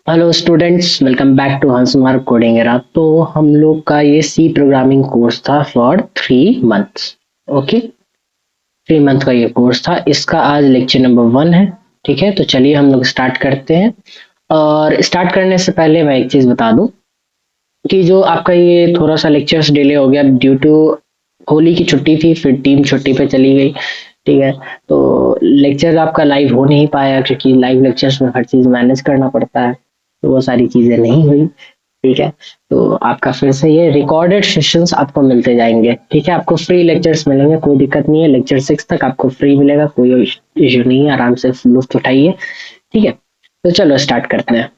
Hello students, welcome back to हंसमार coding era. तो हम लोग का ये सी प्रोग्रामिंग कोर्स था फॉर 3 मंथ्स। ओके, 3 मंथ का ये कोर्स था। इसका आज लेक्चर नंबर 1 है। ठीक है, तो चलिए हम लोग स्टार्ट करते हैं। और स्टार्ट करने से पहले मैं एक चीज बता दूं कि जो आपका ये थोड़ा सा लेक्चर्स डिले हो गया ड्यू टू होली की छुट्टी थी, फिर टीम छुट्टी पे चली गई। ठीक है, तो लेक्चर आपका लाइव हो नहीं पाया क्योंकि लाइव लेक्चर्स में हर चीज मैनेज करना पड़ता है, तो वो सारी चीजें नहीं हुई। ठीक है, तो आपका फिर से ये रिकॉर्डेड सेशंस आपको मिलते जाएंगे। ठीक है, आपको फ्री लेक्चर्स मिलेंगे, कोई दिक्कत नहीं है। लेक्चर 6 तक आपको फ्री मिलेगा, कोई इश्यू नहीं है, आराम से लुत्फ उठाइए। ठीक है, तो चलो स्टार्ट करते हैं।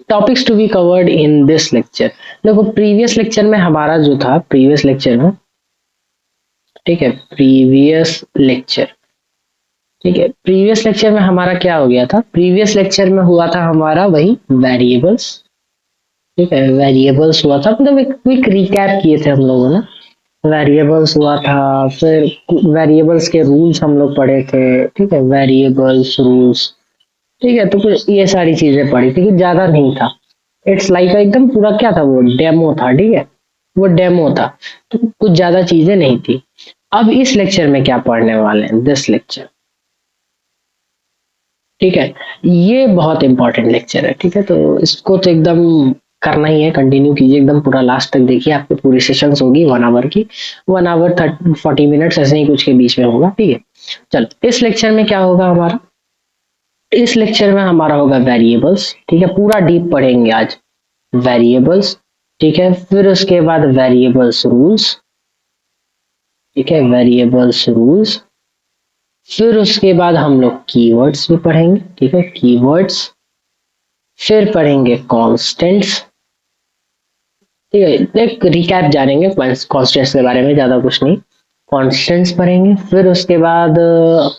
Topics to be covered in this lecture. देखो, प्रीवियस लेक्चर में हमारा जो था, प्रीवियस लेक्चर में, ठीक है, प्रीवियस लेक्चर, ठीक है, प्रीवियस लेक्चर में हमारा क्या हो गया था? प्रीवियस लेक्चर में हुआ था हमारा वही वेरिएबल्स। ठीक है, वेरिएबल्स हुआ था, मतलब एक क्विक रिकैप किए थे हम लोगों ने। वेरिएबल्स हुआ था, फिर वेरिएबल्स के रूल्स हम लोग पढ़े थे। ठीक है, वेरिएबल्स रूल्स। ठीक है, तो कुछ ये सारी चीजें पढ़ी थी, कुछ ज्यादा नहीं था। इट्स लाइक एकदम पूरा क्या था, वो डेमो था। ठीक है, वो डेमो था, तो कुछ ज्यादा चीजें नहीं थी। अब इस लेक्चर में क्या पढ़ने वाले हैं, दिस लेक्चर। ठीक है, ये बहुत इंपॉर्टेंट लेक्चर है। ठीक है, तो इसको तो एकदम करना ही है, कंटिन्यू कीजिए एकदम पूरा लास्ट तक। देखिए, आपकी पूरी सेशंस होगी 1 आवर की, 1 आवर 40 मिनट्स ऐसे ही कुछ के बीच में होगा। ठीक है, चलो इस लेक्चर में क्या होगा हमारा? इस लेक्चर में हमारा होगा वेरिएबल्स। ठीक है, पूरा डीप पढ़ेंगे आज वेरिएबल्स। ठीक है, फिर उसके बाद वेरिएबल्स रूल्स। ठीक है, वेरिएबल्स रूल्स। फिर उसके बाद हम लोग कीवर्ड्स भी पढ़ेंगे। ठीक है, कीवर्ड्स। फिर पढ़ेंगे कॉन्स्टेंट्स। ठीक है, एक रिकैप जानेंगे कॉन्स्टेंट्स के बारे में, ज्यादा कुछ नहीं। कॉन्स्टेंट्स पढ़ेंगे। फिर उसके बाद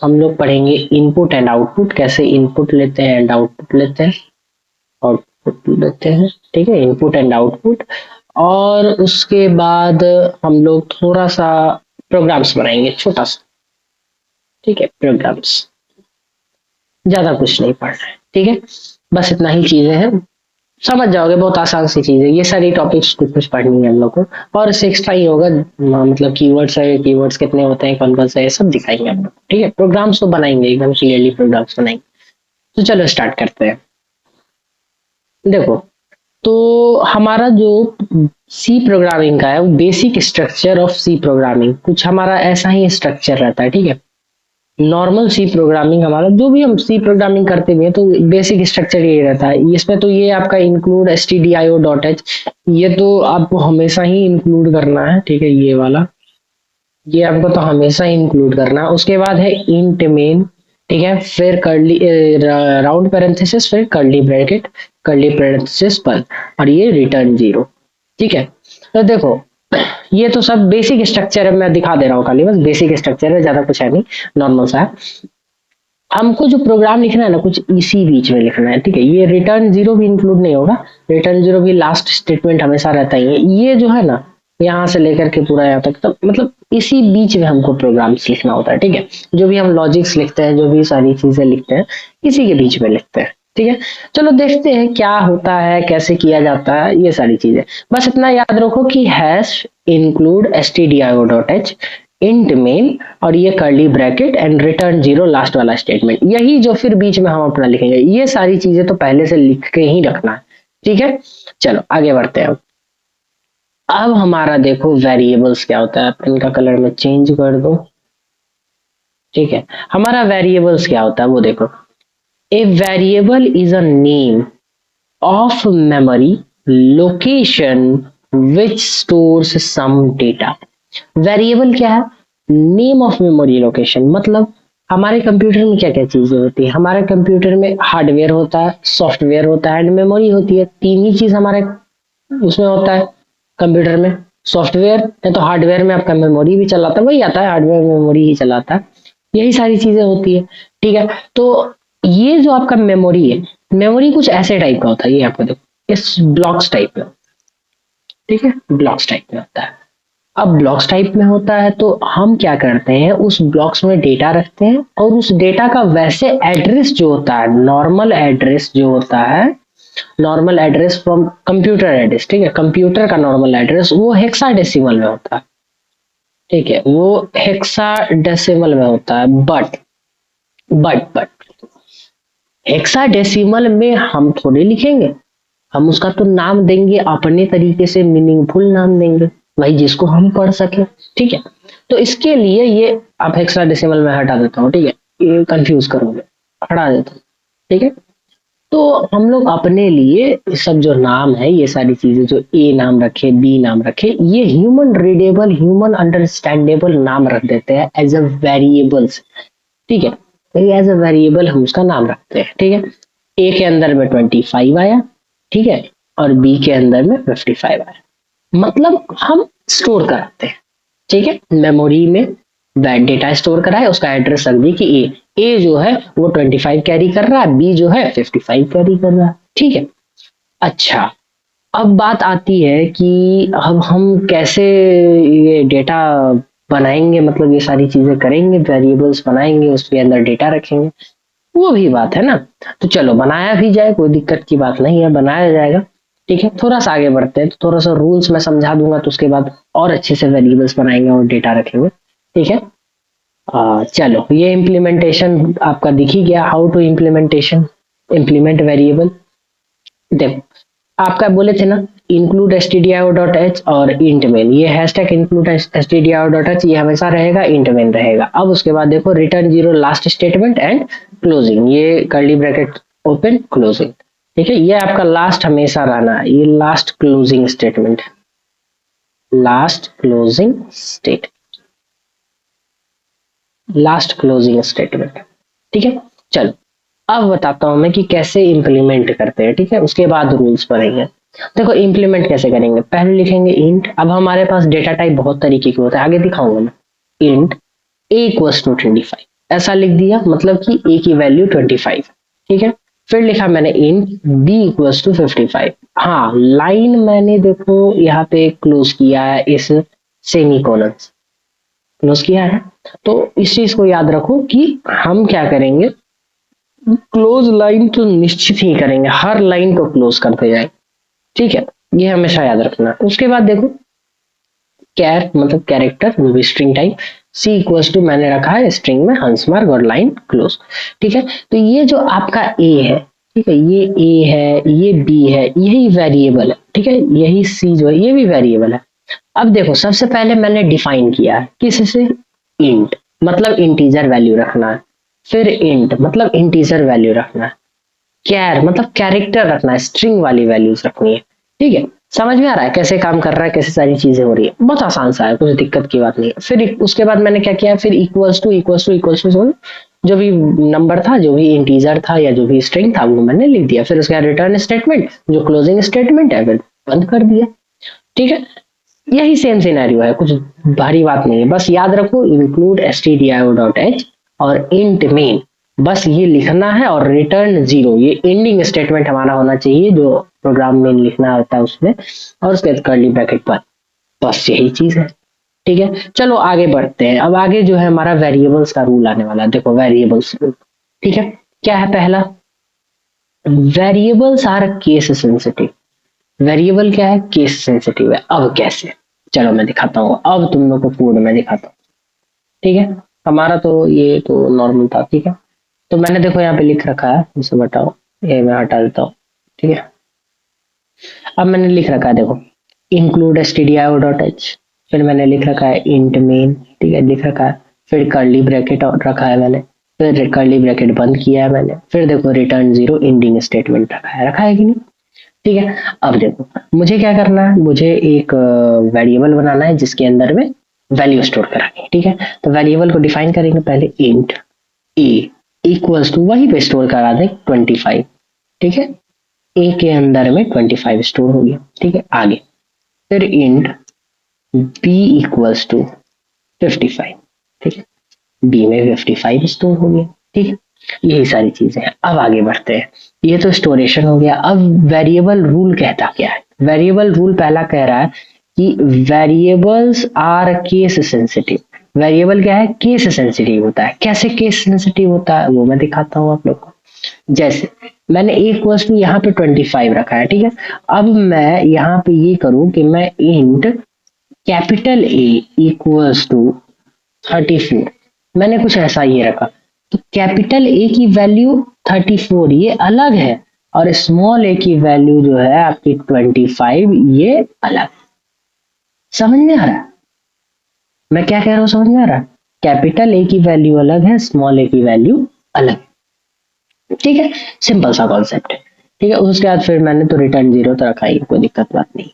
हम लोग पढ़ेंगे इनपुट एंड आउटपुट, कैसे इनपुट लेते हैं एंड आउटपुट लेते हैं, आउटपुट लेते हैं। ठीक है, इनपुट एंड आउटपुट। और उसके बाद हम लोग थोड़ा सा प्रोग्राम्स बनाएंगे, छोटा सा। ठीक है, प्रोग्राम्स, ज्यादा कुछ नहीं पढ़ना है। ठीक है, बस इतना ही चीजें हैं, समझ जाओगे, बहुत आसान सी चीज है। ये सारी टॉपिक्स कुछ कुछ पढ़नी है हम लोग को, और इससे एक्स्ट्रा ही होगा। मतलब कीवर्ड्स है, कीवर्ड्स कितने होते हैं, कौन कौन से, ये सब दिखाएंगे हम लोग। ठीक है, प्रोग्राम्स तो बनाएंगे, एकदम क्लियरली प्रोग्राम्स बनाएंगे। तो चलो स्टार्ट करते हैं। देखो, तो हमारा जो सी प्रोग्रामिंग का है, वो basic structure of C programming कुछ हमारा ऐसा ही स्ट्रक्चर रहता है। ठीक है, नॉर्मल सी प्रोग्रामिंग, हमारा जो भी हम सी प्रोग्रामिंग करते हुए तो बेसिक स्ट्रक्चर यही रहता है। इसमें तो ये आपका इंक्लूड stdio.h, ये तो आपको हमेशा ही इंक्लूड करना है। ठीक है, ये वाला, ये आपको तो हमेशा ही इंक्लूड करना है। उसके बाद है इंट मेन। ठीक है, फिर कर्ली राउंड पैरेंथेसिस, फिर कर्ली ब्रैकेट, कर्ली पैरेंथेसिस बंद, और ये रिटर्न 0। ठीक है, तो देखो, ये तो सब बेसिक स्ट्रक्चर है, मैं दिखा दे रहा हूँ खाली, बस बेसिक स्ट्रक्चर है, ज्यादा कुछ है नहीं, नॉर्मल सा है। हमको जो प्रोग्राम लिखना है ना, कुछ इसी बीच में लिखना है। ठीक है, ये रिटर्न 0 भी इंक्लूड नहीं होगा, रिटर्न 0 भी लास्ट स्टेटमेंट हमेशा रहता ही है। ये जो है ना, यहाँ से लेकर के पूरा यहाँ तक, तो मतलब इसी बीच में हमको प्रोग्राम्स लिखना होता है। ठीक है, जो भी हम लॉजिक्स लिखते हैं, जो भी सारी चीजें लिखते हैं, इसी के बीच में लिखते हैं। ठीक है, चलो देखते हैं क्या होता है, कैसे किया जाता है, ये सारी चीजें। बस इतना याद रखो कि hash include stdio.h, int main, और ये curly bracket and return 0 last वाला स्टेटमेंट, यही जो फिर बीच में हम अपना लिखेंगे। ये सारी चीजें तो पहले से लिख के ही रखना है। ठीक है, चलो आगे बढ़ते हैं। अब हमारा देखो वेरिएबल्स क्या होता है, आप इनका कलर में चेंज कर दो। ठीक है, हमारा वेरिएबल्स क्या होता है वो देखो। A variable is a name of memory location which stores some data. Variable क्या है? नेम ऑफ मेमोरी लोकेशन, मतलब हमारे कंप्यूटर में क्या क्या चीजें होती है? हमारे कंप्यूटर में हार्डवेयर होता है, सॉफ्टवेयर होता है एंड मेमोरी होती है। तीन ही चीज हमारे उसमें होता है कंप्यूटर में। सॉफ्टवेयर है तो हार्डवेयर में आपका मेमोरी भी चलाता है, वही आता है, हार्डवेयर मेमोरी ही चलाता है, यही सारी चीजें होती है। ठीक है, तो ये जो आपका मेमोरी है, मेमोरी कुछ ऐसे टाइप का होता है, ये आपको देखो इस ब्लॉक्स टाइप में। ठीक है, ब्लॉक्स टाइप में होता है। अब ब्लॉक्स टाइप में होता है तो हम क्या करते हैं, उस ब्लॉक्स में डेटा रखते हैं, और उस डेटा का वैसे एड्रेस जो होता है, नॉर्मल एड्रेस जो होता है, normal address from computer address, ठीक है, कंप्यूटर का नॉर्मल एड्रेस वो हेक्साडेसिमल में होता है, ठीक है, वो हेक्साडेसिमल में होता है, बट हेक्साडेसिमल में हम थोड़े लिखेंगे, हम उसका तो नाम देंगे अपने तरीके से, मीनिंगफुल नाम देंगे, वही जिसको हम पढ़ सके, ठीक है। तो इसके लिए ये आप हेक्साडेसिमल में हटा देता हूँ, ठीक है, ये कंफ्यूज करोगे, हटा देता हूँ, ठीक है। तो हम लोग अपने लिए सब जो नाम है, ये सारी चीजें जो ए नाम रखे, बी नाम रखे, ये ह्यूमन रीडेबल, ह्यूमन अंडरस्टैंडेबल नाम रख देते हैं एज अ वेरिएबल्स, ठीक है। एज अ वेरिएबल हम उसका नाम रखते हैं, ठीक है। ए के अंदर में 25 आया, ठीक है, और बी के अंदर में 55 आया, मतलब हम स्टोर कराते हैं, ठीक है, मेमोरी में डेटा स्टोर करा है, उसका एड्रेस रख दी कि ए जो है वो 25 कैरी कर रहा है, बी जो है 55 कैरी कर रहा है, ठीक है। अच्छा, अब बात आती है कि अब हम कैसे ये डेटा बनाएंगे, मतलब ये सारी चीजें करेंगे, वेरिएबल्स बनाएंगे, उसके अंदर डेटा रखेंगे, वो भी बात है ना। तो चलो बनाया भी जाए, कोई दिक्कत की बात नहीं है, बनाया जाएगा, ठीक है। थोड़ा सा आगे बढ़ते हैं, तो थोड़ा सा रूल्स मैं समझा दूंगा, तो उसके बाद और अच्छे से वेरिएबल्स बनाएंगे और डेटा रखेंगे, ठीक है। चलो, ये इम्प्लीमेंटेशन आपका दिख ही गया, हाउ टू इम्प्लीमेंट वेरिएबल। देखो, आपका बोले थे ना इंक्लूड stdio.h और इंट मेन, ये हैशटैग इंक्लूड stdio.h ये हमेशा रहेगा, इंट मेन रहेगा। अब उसके बाद देखो return 0 last statement and closing, ये कर्ली ब्रैकेट ओपन क्लोजिंग, ठीक है, ये आपका लास्ट हमेशा रहना है, ये last closing statement, last closing state, last closing statement, ठीक है। चलो, अब बताता हूं मैं कि कैसे इंप्लीमेंट करते हैं, ठीक है, उसके बाद रूल्स पढ़ेंगे। देखो इंप्लीमेंट कैसे करेंगे, पहले लिखेंगे इंट, अब हमारे पास डेटा टाइप बहुत तरीके के होते हैं, आगे दिखाऊंगा मैं। इंट a इक्वल्स टू 25, ऐसा लिख दिया, मतलब कि a की वैल्यू 25, ठीक है। फिर लिखा मैंने इंट b इक्वल्स टू 55, हाँ लाइन मैंने देखो यहाँ पे क्लोज किया है, इस सेमी कोलन क्लोज किया है। तो इस चीज को याद रखो कि हम क्या करेंगे, क्लोज लाइन तो निश्चित ही करेंगे, हर लाइन को क्लोज करते जाए, ठीक है, ये हमेशा याद रखना। उसके बाद देखो कैर मतलब कैरेक्टर, वो भी string type, c equals to मैंने रखा है स्ट्रिंग में हंस मार्क और लाइन क्लोज, ठीक है। तो ये जो आपका ए है, ठीक है, ये ए है, ये बी है, यही वेरिएबल है, ठीक है, यही सी जो है ये भी वेरिएबल है। अब देखो सबसे पहले मैंने डिफाइन किया है किससे, इंट मतलब इंटीजर वैल्यू रखना है, फिर इंट मतलब इंटीजर वैल्यू रखना है, कैर मतलब कैरेक्टर रखना है, स्ट्रिंग वाली वैल्यूज रखनी है, ठीक है। समझ में आ रहा है कैसे काम कर रहा है, कैसे सारी चीजें हो रही है, बहुत आसान सा है, कुछ दिक्कत की बात नहीं है। फिर उसके बाद मैंने क्या किया, फिर इक्वल्स टू जो भी नंबर था, जो भी इंटीजर था या जो भी स्ट्रिंग था वो मैंने लिख दिया, फिर उसका रिटर्न स्टेटमेंट जो क्लोजिंग स्टेटमेंट है फिर बंद कर दिया, ठीक है। यही सेम सिनेरियो है, कुछ भारी बात नहीं है, बस याद रखो इंक्लूड stdio.h और इंट मेन, बस ये लिखना है, और रिटर्न 0 ये एंडिंग स्टेटमेंट हमारा होना चाहिए जो प्रोग्राम में लिखना होता है उसमें, और उसके बाद कर्ली ब्रैकेट पर, बस यही चीज है, ठीक है। चलो आगे बढ़ते हैं, अब आगे जो है हमारा वेरिएबल्स का रूल आने वाला है, देखो वेरिएबल्स रूल, ठीक है, क्या है पहला, variables are case sensitive, variable क्या है, केस सेंसिटिव है। अब कैसे, चलो मैं दिखाता हूँ, अब तुम लोग को कोड में दिखाता हूँ, ठीक है। हमारा तो ये तो नॉर्मल था, ठीक है, तो मैंने देखो यहाँ पे लिख रखा है, इसे बताओ, ये मैं हटा देता हूँ, ठीक है। अब मैंने लिख रखा है देखो इंक्लूड stdio.h, फिर मैंने लिख रखा है इंट मेन, ठीक है, लिख रखा है, फिर कर्ली ब्रैकेट रखा है मैंने, फिर कर्ली ब्रैकेट बंद किया है मैंने, फिर देखो रिटर्न 0 एंडिंग स्टेटमेंट रखा है कि नहीं, ठीक है। अब देखो मुझे क्या करना है, मुझे एक वेरिएबल बनाना है जिसके अंदर में वैल्यू स्टोर करानी है, ठीक है। तो वेरिएबल को डिफाइन करेंगे पहले, इंट ए इक्वल्स टू वहीं पे स्टोर करा दें 25, ठीक है, ए के अंदर में 25 स्टोर हो गया, ठीक है। आगे फिर इंट बी इक्वल्स टू 55, ठीक है, बी में 55 स्टोर हो गया, ठीक है। यही सारी चीजें हैं, अब आगे बढ़ते हैं, ये तो स्टोरेशन हो गया। अब वेरिएबल रूल कहता क्या है, वेरिएबल रूल पहला कह रहा है कि variables are case sensitive, variable क्या है, केस सेंसिटिव होता है। कैसे केस सेंसिटिव होता है वो मैं दिखाता हूँ आप लोग को। जैसे मैंने ए इक्वल्स टू यहाँ पे 25 रखा है, ठीक है। अब मैं यहाँ पे ये करूं कि मैं int capital A equals to 34, मैंने कुछ ऐसा ही रखा। तो कैपिटल ए की वैल्यू 34 ये अलग है, और स्मॉल ए की वैल्यू जो है आपकी 25 ये अलग। समझ में आ रहा है मैं क्या कह रहा हूँ? समझ में आ रहा है? कैपिटल ए की वैल्यू अलग है, स्मॉल ए की वैल्यू अलग, ठीक है। सिंपल सा कॉन्सेप्ट है, ठीक है। उसके बाद फिर मैंने तो रिटर्न 0 तो रखा ही, कोई दिक्कत बात नहीं,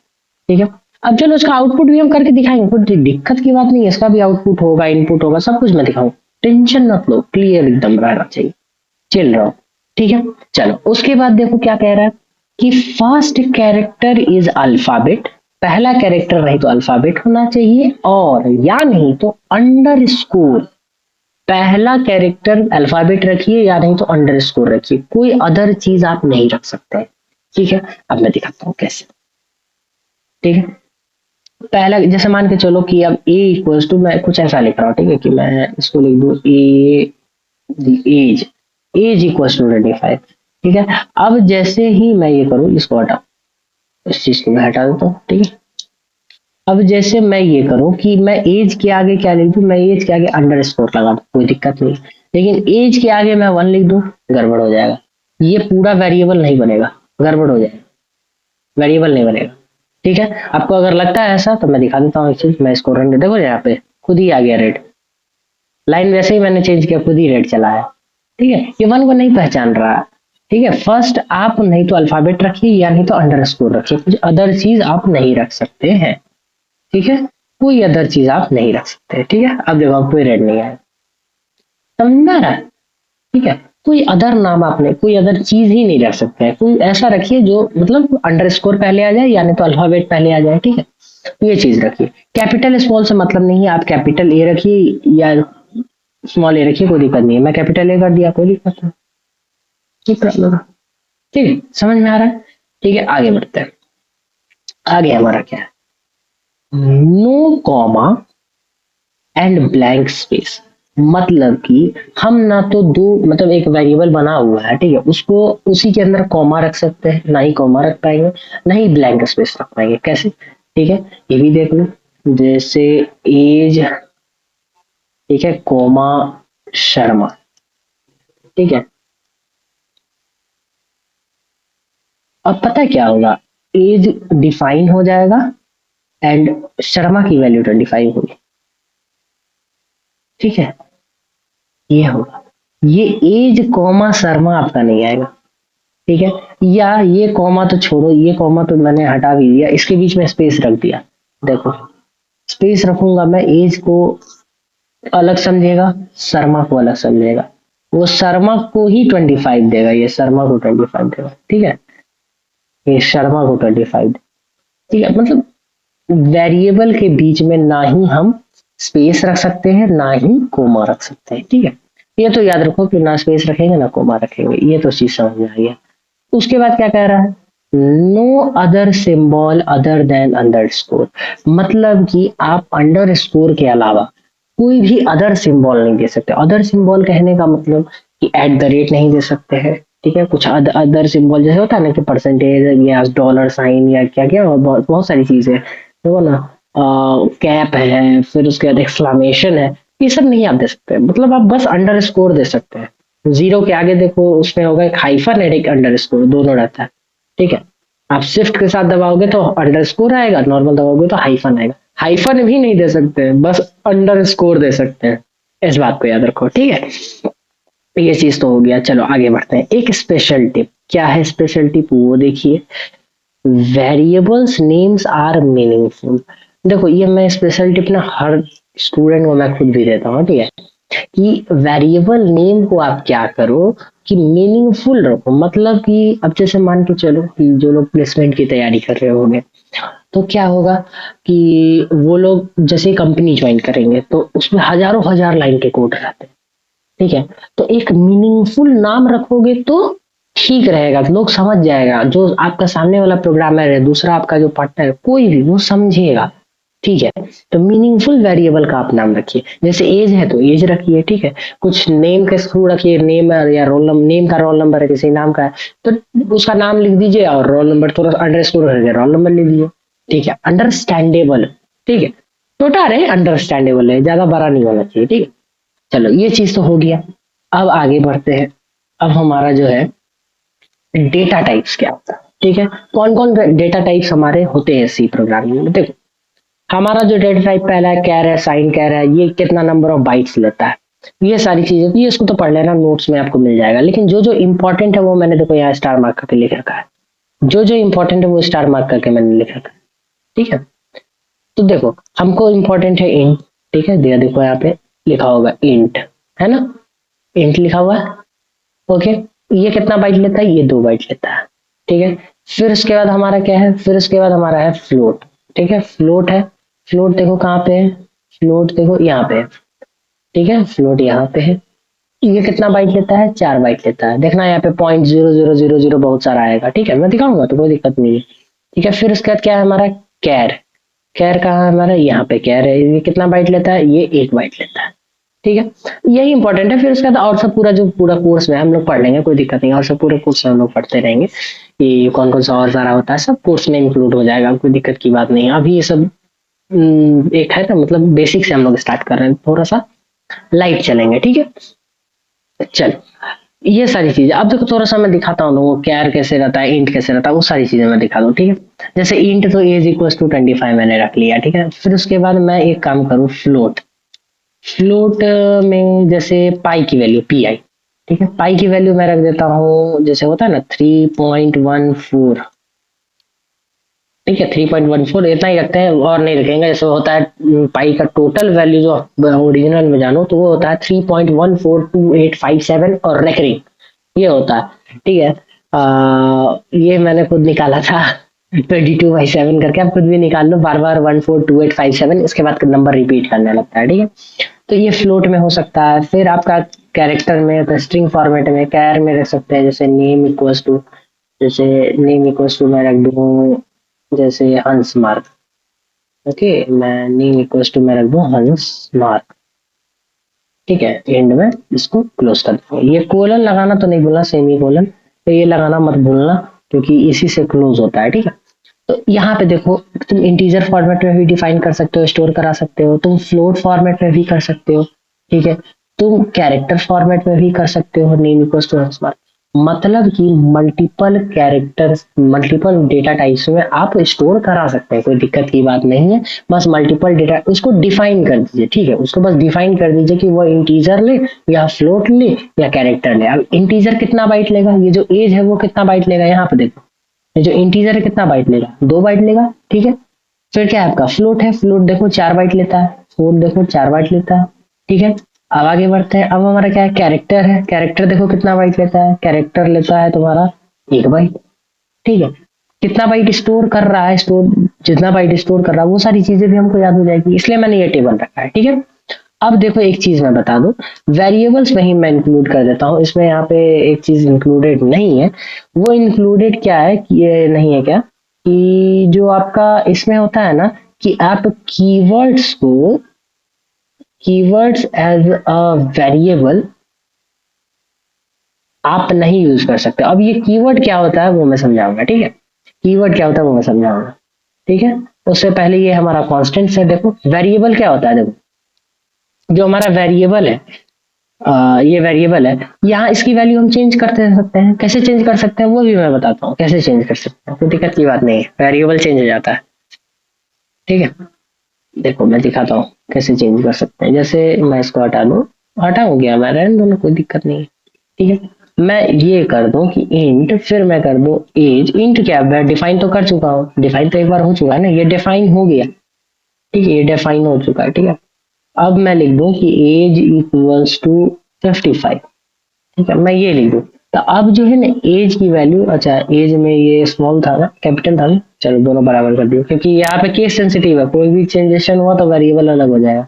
ठीक है। अब चलो इसका आउटपुट भी हम करके दिखाएंगे, कोई दिक्कत की बात नहीं है, इसका भी आउटपुट होगा, इनपुट होगा, सब कुछ मैं दिखाऊं, टेंशन मत लो, क्लियर एकदम रहना चाहिए, चिल रहो, ठीक है। चलो उसके बाद देखो क्या कह रहा है कि फर्स्ट कैरेक्टर इज अल्फाबेट, पहला कैरेक्टर नहीं तो अल्फाबेट होना चाहिए, और या नहीं तो अंडर स्कोर, पहला कैरेक्टर अल्फाबेट रखिए या नहीं तो अंडर स्कोर रखिए, कोई अदर चीज आप नहीं रख सकते, ठीक है। अब मैं दिखाता हूँ कैसे, ठीक है। पहला जैसे मान के चलो कि अब ए इक्वल्स टू, मैं कुछ ऐसा लिख रहा हूँ, ठीक है, कि मैं इसको लिख दूं ए एज, एज इक्वल्स टू 25, ठीक है। अब जैसे ही मैं ये करूँ, इसको हटा, इस चीज को मैं हटा देता हूँ, ठीक है। अब जैसे मैं ये करूं कि मैं एज के आगे क्या लिख दूं, मैं एज के आगे अंडर स्कोर लगा दूं, कोई दिक्कत नहीं, लेकिन एज के आगे मैं 1 लिख दूं, गड़बड़ हो जाएगा, ये पूरा वेरिएबल नहीं बनेगा, गड़बड़ हो जाएगा, वेरिएबल नहीं बनेगा, ठीक है। आपको अगर लगता है ऐसा तो मैं दिखा देता हूँ एक चीज, मैं इसको रन, देखो यहाँ पे खुद ही आ गया रेड, लाइन वैसे ही मैंने चेंज किया, खुद ही रेड चला है, ठीक है। ये 1 को नहीं पहचान रहा, ठीक है। फर्स्ट आप नहीं तो अल्फाबेट रखिए या नहीं तो अंडर स्कोर रखिए, कुछ अदर चीज आप नहीं रख सकते हैं, ठीक है। कोई अदर चीज आप नहीं रख सकते, ठीक है। अब देखो कोई रेड नहीं आया, समझ में आ रहा है, ठीक है। कोई अदर नाम आपने, कोई अदर चीज ही नहीं रख सकते हैं, कोई ऐसा रखिए जो मतलब अंडर स्कोर पहले आ जाए या नहीं तो अल्फाबेट पहले आ जाए, ठीक है। तो ये चीज रखिए, कैपिटल स्मॉल से मतलब नहीं है, आप कैपिटल ए रखिए या स्मॉल ए रखिए, कोई दिक्कत नहीं है, मैं कैपिटल ए कर दिया, कोई दिक्कत नहीं, ठीक है, ठीक है, समझ में आ रहा है, ठीक है। आगे बढ़ते हैं, आगे हमारा क्या है, no comma and blank space, मतलब कि हम ना तो दो, मतलब एक वेरिएबल बना हुआ है, ठीक है, उसको उसी के अंदर कॉमा रख सकते हैं, ना ही कॉमा रख पाएंगे, ना ही ब्लैंक स्पेस रख पाएंगे, कैसे, ठीक है। ये भी देख लो, जैसे एज, ठीक है, कॉमा शर्मा, ठीक है। अब पता है क्या होगा, एज डिफाइन हो जाएगा एंड शर्मा की वैल्यू 25 होगी, ठीक है। ये होगा, ये एज कॉमा शर्मा आपका नहीं आएगा, ठीक है। या ये कॉमा तो छोड़ो, ये कॉमा तो मैंने हटा भी दिया, इसके बीच में स्पेस रख दिया, देखो स्पेस रखूंगा मैं, एज को अलग समझेगा, शर्मा को अलग समझेगा, वो शर्मा को ही 25 देगा, ये शर्मा को 25 देगा, ठीक है, ये शर्मा को 25, ठीक है। मतलब वेरिएबल के बीच में ना ही हम स्पेस रख सकते हैं ना ही कोमा रख सकते हैं, ठीक है। ये तो याद रखो कि ना स्पेस रखेंगे ना कोमा रखेंगे, ये तो चीज समझ में आ गया। उसके बाद क्या कह रहा है, no other symbol other than underscore, मतलब कि आप अंडर स्कोर के अलावा कोई भी अदर सिंबल नहीं दे सकते। अदर सिंबल कहने का मतलब कि एट द रेट नहीं दे सकते हैं, ठीक है। कुछ अदर सिंबल जैसे होता है ना कि परसेंटेज या डॉलर साइन या क्या क्या, और बहुत बहुत सारी चीजें देखो ना, कैप है, फिर उसके बाद एक्सक्लामेशन है, ये सब नहीं आप दे सकते, मतलब आप बस अंडर स्कोर दे सकते हैं। जीरो के आगे देखो उसमें होगा एक हाइफन है, एक अंडर स्कोर, दोनों रहता है, ठीक है। आप शिफ्ट के साथ दबाओगे तो अंडर स्कोर आएगा, नॉर्मल दबाओगे तो हाइफन आएगा, हाइफन भी नहीं दे सकते हैं, बस अंडर स्कोर दे सकते हैं, इस बात को याद रखो, ठीक है। ये चीज तो हो गया, चलो आगे बढ़ते हैं। एक स्पेशल टिप, क्या है स्पेशल टिप वो देखिए, वेरिएबल्स नेम्स आर मीनिंगफुल। देखो ये मैं स्पेशल टिप ना हर स्टूडेंट को मैं खुद भी देता हूँ, ठीक है, कि वेरिएबल नेम को आप क्या करो कि मीनिंगफुल रखो, मतलब कि अब जैसे मान के चलो कि जो लोग प्लेसमेंट की तैयारी कर रहे होंगे तो क्या होगा कि वो लोग जैसे कंपनी ज्वाइन करेंगे तो उसमें हजारों हजार लाइन के कोड रहते हैं, ठीक है। तो एक मीनिंगफुल नाम रखोगे तो ठीक रहेगा, लोग समझ जाएगा, जो आपका सामने वाला प्रोग्रामर है, दूसरा आपका जो पार्टनर है, कोई भी वो समझेगा, ठीक है। तो मीनिंगफुल वेरिएबल का आप नाम रखिए, जैसे एज है तो एज रखिए, ठीक है। कुछ नेम के थ्रू रखिए, नेम या रोल नंबर, नेम का रोल नंबर है किसी नाम का है तो उसका नाम लिख दीजिए और रोल नंबर थोड़ा अंडरस्कोर करके रोल नंबर लिख दीजिए, ठीक है। अंडरस्टैंडेबल, ठीक है, छोटा रहे, अंडरस्टैंडेबल है, ज्यादा बड़ा नहीं होना चाहिए, ठीक है। चलो ये चीज तो हो गया। अब आगे बढ़ते हैं। अब हमारा जो है डेटा टाइप्स क्या होता है, ठीक है। कौन कौन डेटा टाइप्स हमारे होते हैं सी प्रोग्रामिंग में, देखो हमारा जो डेटा टाइप पहला है कैर है, साइन कैर है, ये कितना नंबर ऑफ बाइट्स लेता है, ये सारी चीजें तो ये इसको तो पढ़ लेना, नोट्स में आपको मिल जाएगा। लेकिन जो जो इंपॉर्टेंट है वो मैंने देखो यहाँ स्टार मार्क करके लिख रखा है, जो जो इंपॉर्टेंट है वो स्टार मार्क करके मैंने लिख रखा है, ठीक है। तो देखो हमको इंपॉर्टेंट है इंट, ठीक है, दिया देखो यहाँ पे लिखा होगा इंट, है ना, इंट लिखा हुआ है, ओके। ये कितना बाइट लेता है, ये 2 बाइट लेता है, ठीक है। फिर उसके बाद हमारा क्या है, फिर उसके बाद हमारा है फ्लोट, ठीक है, फ्लोट है। फ्लोट देखो कहाँ पे है, फ्लोट देखो यहाँ पे है, ठीक है, फ्लोट यहाँ पे है। ये कितना बाइट लेता है, 4 बाइट लेता है, देखना यहाँ पे 0.0000 बहुत सारा आएगा, ठीक है, मैं दिखाऊंगा तो कोई दिक्कत नहीं है, ठीक है। फिर उसके बाद क्या है हमारा कैर, कैर कहाँ है हमारा, यहाँ पे कैर है, ये कितना बाइट लेता है, ये 1 बाइट लेता है, ठीक है। यही इंपॉर्टेंट है। फिर उसके बाद और सब पूरा जो पूरा कोर्स में हम लोग पढ़ लेंगे, कोई दिक्कत नहीं, और सब पूरे कोर्स में हम लोग पढ़ते रहेंगे, ये कौन कौन सा और सारा होता है सब कोर्स में इंक्लूड हो जाएगा, कोई दिक्कत की बात नहीं है। अभी ये सब एक है ना, मतलब बेसिक से हम लोग स्टार्ट कर रहे हैं, थोड़ा सा लाइट चलेंगे, ठीक है। चल ये सारी चीजें अब देखो, थोड़ा सा मैं दिखाता हूँ वो कैर कैसे रहता है, इंट कैसे रहता है, वो सारी चीजें मैं दिखा दूँ, ठीक है। जैसे इंट तो एज इक्वल टू 25 मैंने रख लिया, ठीक है। फिर उसके बाद मैं एक काम करूँ फ्लोट, फ्लोट में जैसे पाई की वैल्यू पी आई, ठीक है, पाई की वैल्यू मैं रख देता हूँ, जैसे होता है ना 3.14, ठीक है, 3.14 इतना ही रखते हैं और नहीं रखेंगे। जैसे होता है पाई का टोटल वैल्यू जो ओरिजिनल में जानो तो वो होता है 3.142857 और रेकरिंग ये होता है, ठीक है। ये मैंने खुद निकाला था 22/7 करके, आप खुद भी निकाल लो, बार बार 142857 इसके बाद नंबर रिपीट करने लगता है, ठीक है। तो ये फ्लोट में हो सकता है। फिर आपका कैरेक्टर में तो स्ट्रिंग फॉर्मेट में कैर में रख सकते हैं, जैसे नेम इक्वल्स टू, जैसे नेम इक्वल्स टू मैं रख दूँ जैसे हंस मार्क, ओके, मैं नेम इक्वल्स टू मैं रख दूँ हंस मार्क, ठीक है। एंड में इसको क्लोज कर दूँ, ये कोलन लगाना तो नहीं भूलना, सेमी कोलन तो ये लगाना मत भूलना क्योंकि इसी से क्लोज होता है, ठीक है। तो यहाँ पे देखो तुम इंटीजर फॉर्मेट में भी डिफाइन कर सकते हो, स्टोर करा सकते हो, तुम फ्लोट फॉर्मेट में भी कर सकते हो, ठीक है। तुम कैरेक्टर फॉर्मेट में भी कर सकते हो, नेम इक्वल्स टू हंस मार्क, मतलब कि multiple characters multiple data types में आप स्टोर करा सकते हैं, कोई दिक्कत की बात नहीं है। बस मल्टीपल डेटा उसको डिफाइन कर दीजिए, ठीक है, उसको बस डिफाइन कर दीजिए कि वो इंटीजर ले या फ्लोट ले या कैरेक्टर ले। अब इंटीजर कितना बाइट लेगा, ये जो एज है वो कितना बाइट लेगा, यहाँ पे देखो ये जो इंटीजर है कितना बाइट लेगा, 2 बाइट लेगा, ठीक है। फिर क्या है आपका फ्लोट है, फ्लोट देखो 4 बाइट लेता है, फ्लोट देखो 4 बाइट लेता है, ठीक है। अब आगे बढ़ते हैं। अब हमारा क्या है कैरेक्टर है, कैरेक्टर देखो कितना बाइट लेता है, कैरेक्टर लेता है तुम्हारा 1 बाइट, ठीक है। कितना बाइट स्टोर कर रहा है, स्टोर जितना बाइट स्टोर कर रहा है वो सारी चीजें भी हमको याद हो जाएगी, इसलिए मैंने ये टेबल रखा है, ठीक है। अब देखो एक चीज मैं बता दूं, वेरिएबल्स में ही मैं इंक्लूड कर देता हूँ, इसमें यहाँ पे एक चीज इंक्लूडेड नहीं है, वो इंक्लूडेड क्या है कि ये नहीं है क्या कि जो आपका इसमें होता है ना कि आप कीवर्ड्स एज अ वेरिएबल आप नहीं यूज कर सकते। अब ये कीवर्ड क्या होता है वो मैं समझाऊंगा, ठीक है, कीवर्ड क्या होता है वो मैं समझाऊंगा, ठीक है। उससे पहले ये हमारा कॉन्स्टेंट है, देखो वेरिएबल क्या होता है, देखो जो हमारा वेरिएबल है, ये वेरिएबल है, यहाँ इसकी वैल्यू हम चेंज करते रह सकते हैं, कैसे चेंज कर सकते हैं वो भी मैं बताता हूँ, कैसे चेंज कर सकते हैं, कोई दिक्कत की बात नहीं है, वेरिएबल चेंज हो जाता है, ठीक है। देखो मैं दिखाता हूँ कैसे चेंज कर सकते हैं, जैसे मैं इसको हटा दूँ, हटा हो गया, मैं रहने दोनों, कोई दिक्कत नहीं है, ठीक है। मैं ये कर दूं कि इंट, फिर मैं कर दूं एज, इंट क्या मैं डिफाइन तो कर चुका हूँ, डिफाइन तो एक बार हो चुका है ना, ये डिफाइन हो गया, ठीक है, ये डिफाइन हो चुका है, ठीक है। अब मैं लिख दूं कि एज इक्वल्स टू 55, ठीक है, मैं ये लिख दूं। तो अब जो है ना एज की वैल्यू, अच्छा एज में ये स्मॉल था ना कैपिटल था ना, चलो दोनों बराबर कर दियो, क्योंकि यहाँ पे केस सेंसिटिव है, कोई भी चेंजेशन हुआ तो वेरिएबल अलग हो जाएगा,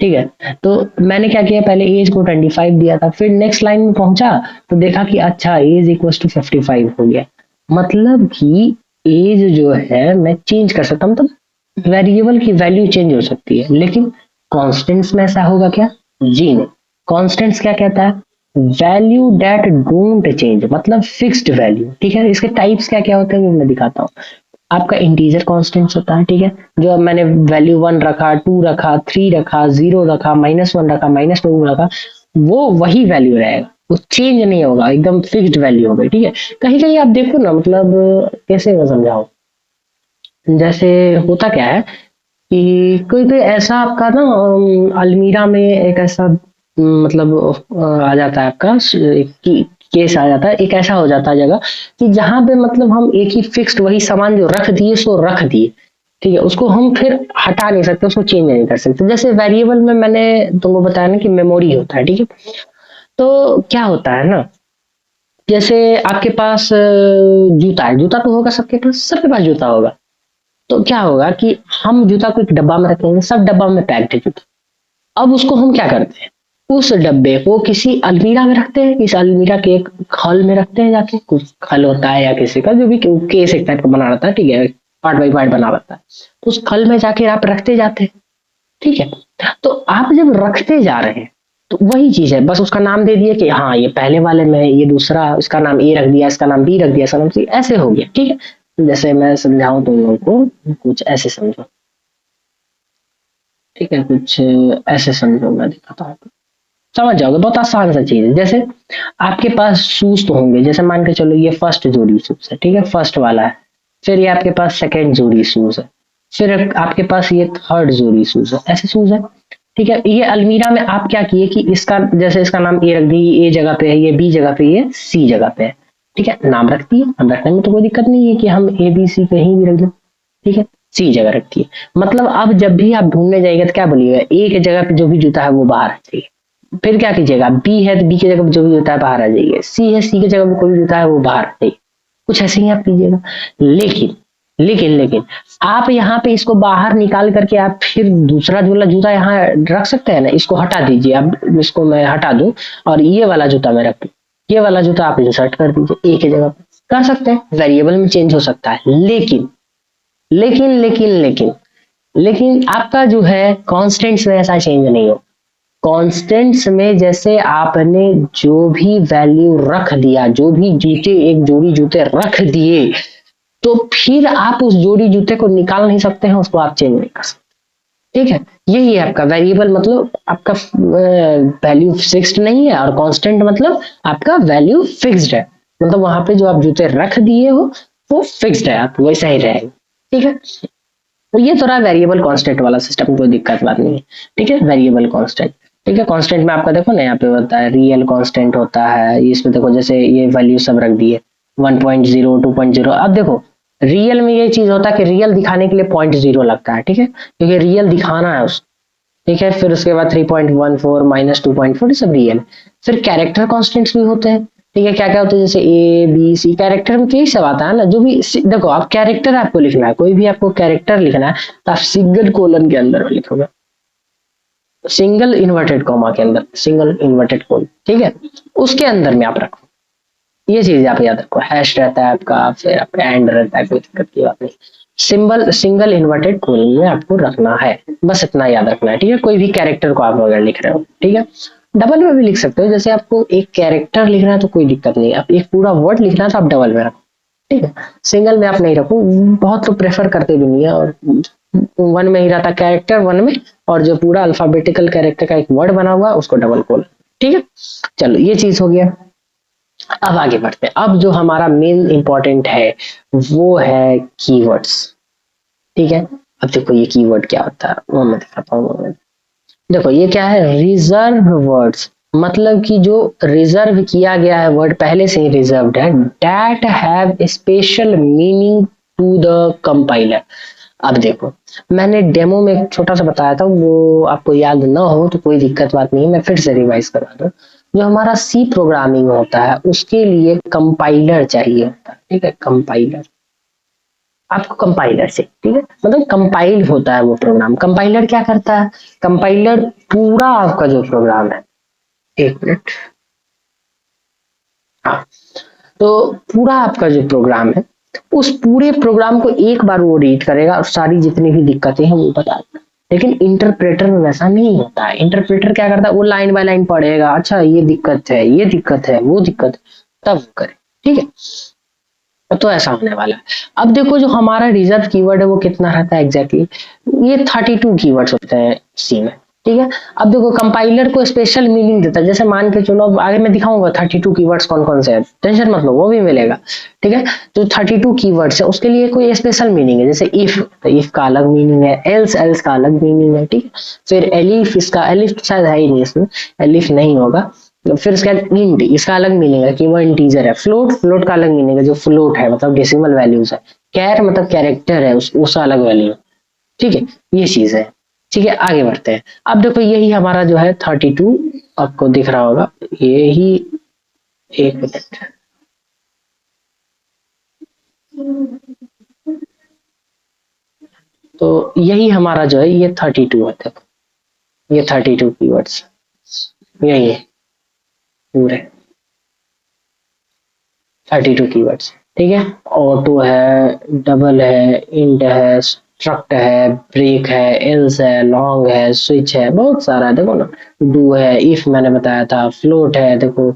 ठीक है। तो मैंने क्या किया, पहले एज को 25 दिया था, फिर नेक्स्ट लाइन में पहुंचा तो देखा कि अच्छा एज इक्वल्स टू 55 हो गया, मतलब कि एज जो है मैं चेंज कर सकता हूँ, मतलब वेरिएबल की वैल्यू चेंज हो सकती है, लेकिन कॉन्स्टेंट्स में ऐसा होगा क्या? जी नहीं। कॉन्स्टेंट्स क्या कहता है? वैल्यू डेट डोंट चेंज, मतलब फिक्स्ड वैल्यू। ठीक है, इसके टाइप्स क्या क्या होते हैं वो मैं दिखाता हूँ। आपका इंटीजर कॉन्स्टेंट्स होता है, ठीक है, जो अब मैंने वैल्यू 1 रखा, 2 रखा, 3 रखा, 0 रखा, -1 रखा, -2 रखा, वो वही वैल्यू रहेगा, वो चेंज नहीं होगा, एकदम फिक्स्ड वैल्यू होगी। ठीक है, कहीं कहीं आप देखो ना, मतलब कैसे मैं समझाऊं, जैसे होता क्या है कि कोई कोई ऐसा आपका ना अलमीरा में एक ऐसा मतलब आ जाता है आपका केस आ जाता है, एक ऐसा हो जाता है जगह कि जहां पे मतलब हम एक ही फिक्स्ड वही सामान जो रख दिए सो रख दिए। ठीक है, उसको हम फिर हटा नहीं सकते, उसको चेंज नहीं कर सकते। जैसे वेरिएबल में मैंने तुमको बताया ना कि मेमोरी होता है। ठीक है, तो क्या होता है ना, जैसे आपके पास जूता है, जूता तो होगा सबके पास, सबके पास जूता होगा। तो क्या होगा कि हम जूता को एक डब्बा में रखेंगे, सब डब्बा में पैक्ड है जूता। अब उसको हम क्या करते हैं, उस डब्बे को किसी अलमीरा में रखते हैं, इस अलमीरा के एक खल में रखते हैं, जाके कुछ खल होता है या किसी का जो भी केस एक टाइप का बना रहता है, ठीक है, पार्ट बाई पार्ट बना रहता है, तो उस खल में जाके आप रखते जाते हैं। ठीक है, तो आप जब रखते जा रहे हैं तो वही चीज है, बस उसका नाम दे दिया कि हाँ ये पहले वाले में है, ये दूसरा, इसका नाम ए रख दिया, इसका नाम बी रख दिया, इसका नाम सी, ऐसे हो गया। ठीक है, जैसे मैं समझाऊं तुम लोगों को, कुछ ऐसे समझो। ठीक है, कुछ ऐसे समझो, मैं दिखाता हूँ, समझ जाओगे, बहुत आसान सा चीज है। जैसे आपके पास शूज तो होंगे, जैसे मान के चलो ये फर्स्ट जोड़ी शूज है, ठीक है, फर्स्ट वाला है, फिर ये आपके पास सेकंड जोड़ी शूज है, फिर आपके पास ये थर्ड जोड़ी शूज है, ऐसे शूज है। ठीक है, ये अलमीरा में आप क्या किए कि इसका जैसे इसका नाम ए रख दी, ए जगह पे है, ये बी जगह पे, ये सी जगह पे है। ठीक है, नाम रख दिए, नाम रखने में तो कोई दिक्कत नहीं है कि हम ए बी सी कहीं भी रख दें। ठीक है, सी जगह रखती है, मतलब अब जब भी आप ढूंढने जाएगा तो क्या बोलिएगा, ए की जगह पे जो भी जूता है वो बाहर है, ठीक है। फिर क्या कीजिएगा, बी है तो बी की जगह पे जो भी जूता है बाहर आ जाइए, सी है सी की जगह पे कोई भी जूता है वो बाहर आ जाइए, कुछ ऐसे ही आप कीजिएगा। लेकिन लेकिन आप यहाँ पे इसको बाहर निकाल करके आप फिर दूसरा वाला जूता यहाँ रख सकते हैं ना, इसको हटा दीजिए, अब इसको मैं हटा दूं और ये वाला जूता मैं रख दूं, ये वाला जूता आप इंसर्ट कर दीजिए ए की जगह पे, कर सकते हैं, वेरिएबल में चेंज हो सकता है। लेकिन लेकिन आपका जो है कॉन्स्टेंट्स में ऐसा चेंज नहीं हो। कॉन्स्टेंट्स में जैसे आपने जो भी वैल्यू रख दिया, जो भी जूते, एक जोड़ी जूते रख दिए, तो फिर आप उस जोड़ी जूते को निकाल नहीं सकते हैं, उसको आप चेंज नहीं कर सकते। ठीक है, यही है आपका वेरिएबल, मतलब आपका वैल्यू फिक्स्ड नहीं है, और कांस्टेंट मतलब आपका वैल्यू फिक्स्ड है, मतलब वहां पे जो आप जूते रख दिए हो वो फिक्स्ड है, आप वैसा ही रहेगा। ठीक है, तो ये थोड़ा वेरिएबल कांस्टेंट वाला सिस्टम, कोई दिक्कत बात नहीं है। ठीक है, वेरिएबल कांस्टेंट। ठीक है, कांस्टेंट में आपका देखो ना, यहाँ पे होता है रियल कांस्टेंट होता है, इसमें देखो जैसे ये वैल्यू सब रख दिए 1.0, 2.0। अब देखो रियल में ये चीज होता है कि रियल दिखाने के लिए 0.0 लगता है, ठीक है, क्योंकि रियल दिखाना है उसको। ठीक है, फिर उसके बाद 3.14 -2.4 सब रियल। फिर कैरेक्टर कॉन्स्टेंट्स भी होते हैं। ठीक है, क्या क्या होते हैं, जैसे ए बी सी, कैरेक्टर में यही सब आता है ना, जो भी देखो आप कैरेक्टर आपको लिखना है, कोई भी आपको कैरेक्टर लिखना है तो आप सिंगल कोलन के अंदर लिखोगे, सिंगल इन्वर्टेड कॉमा के अंदर, सिंगल इन्वर्टेड कोलन, ठीक है, उसके अंदर में आप रखो। ये चीज आप याद रखो, हैश रहता है आपका, फिर आपका एंड रहता है, कोई दिक्कत की बात नहीं। सिंबल सिंगल इन्वर्टेड कोलन में आपको रखना है, बस इतना याद रखना है। ठीक है, कोई भी कैरेक्टर को आप अगर लिख रहे हो, ठीक है, डबल में भी लिख सकते हो, जैसे आपको एक कैरेक्टर लिखना है तो कोई दिक्कत नहीं है, आप एक पूरा वर्ड लिखना है तो आप डबल में रखो। ठीक है, सिंगल में आप नहीं रखो, बहुत लोग प्रेफर करते भी नहीं है, और वन में ही रहता कैरेक्टर वन में, और जो पूरा अल्फाबेटिकल कैरेक्टर का एक वर्ड बना हुआ है उसको डबल कोलन। ठीक है, चलो ये चीज हो गया। अब आगे बढ़ते हैं, अब जो हमारा मेन इंपॉर्टेंट है वो है कीवर्ड्स। ठीक है, अब देखो ये कीवर्ड क्या होता है वो मैं दिखाता हूँ। देखो ये क्या है, रिजर्व वर्ड्स, मतलब कि जो रिजर्व किया गया है वर्ड, पहले से ही रिजर्व्ड है, that have special meaning to the compiler. अब देखो मैंने डेमो में एक छोटा सा बताया था, वो आपको याद ना हो तो कोई दिक्कत बात नहीं है, मैं फिर से रिवाइज करवा दूं। जो हमारा सी प्रोग्रामिंग होता है उसके लिए कंपाइलर चाहिए होता है। ठीक है, कंपाइलर, आपको कंपाइलर से, ठीक है, मतलब कंपाइल होता है वो प्रोग्राम। कंपाइलर क्या करता है, कंपाइलर पूरा आपका जो प्रोग्राम है, एक मिनट, हाँ, तो पूरा आपका जो प्रोग्राम है उस पूरे प्रोग्राम को एक बार वो रीड करेगा और सारी जितनी भी दिक्कतें हैं वो बता देगा। लेकिन इंटरप्रेटर में वैसा नहीं होता है। इंटरप्रेटर क्या करता है, वो लाइन बाय लाइन पढ़ेगा, अच्छा ये दिक्कत है, ये दिक्कत है, वो दिक्कत है, तब करे। ठीक है, तो ऐसा होने वाला है। अब देखो जो हमारा रिजर्व कीवर्ड है वो कितना रहता है एग्जैक्टली ये 32 कीवर्ड्स होते हैं सी में। ठीक है, अब देखो कंपाइलर को स्पेशल मीनिंग देता है, जैसे मान के चलो अब आगे मैं दिखाऊंगा 32 कीवर्ड्स कौन कौन से हैं, टेंशन मत लो वो भी मिलेगा। ठीक है, तो 32 कीवर्ड्स है उसके लिए कोई स्पेशल मीनिंग है, जैसे इफ, तो इफ का अलग मीनिंग है, एल्स एल्स का अलग मीनिंग है। ठीक है, फिर एलिफ, इसका एलिफ शायद है ही नहीं इसमें, एलिफ नहीं होगा। फिर इसका इंट, इसका अलग मीनिंग है कि वो इंटीजर है। फ्लोट, फ्लोट का अलग मीनिंग है, जो फ्लोट है मतलब डेसिमल वैल्यूज है। कैर मतलब कैरेक्टर है, उसका अलग वैल्यू। ठीक है, ये चीज है। ठीक है, आगे बढ़ते हैं। अब देखो यही हमारा जो है 32 आपको दिख रहा होगा, यही, एक मिनट, तो यही हमारा जो है ये 32 है। देखो ये 32 कीवर्ड्स यही है पूरे 32 कीवर्ड्स। ठीक है, ऑटो है, डबल है, इंट है, स्ट्रक्ट है, ब्रेक है, एल्स है, लॉन्ग है, स्विच है, बहुत सारा है देखो ना। डू है, इफ मैंने बताया था, फ्लोट है देखो।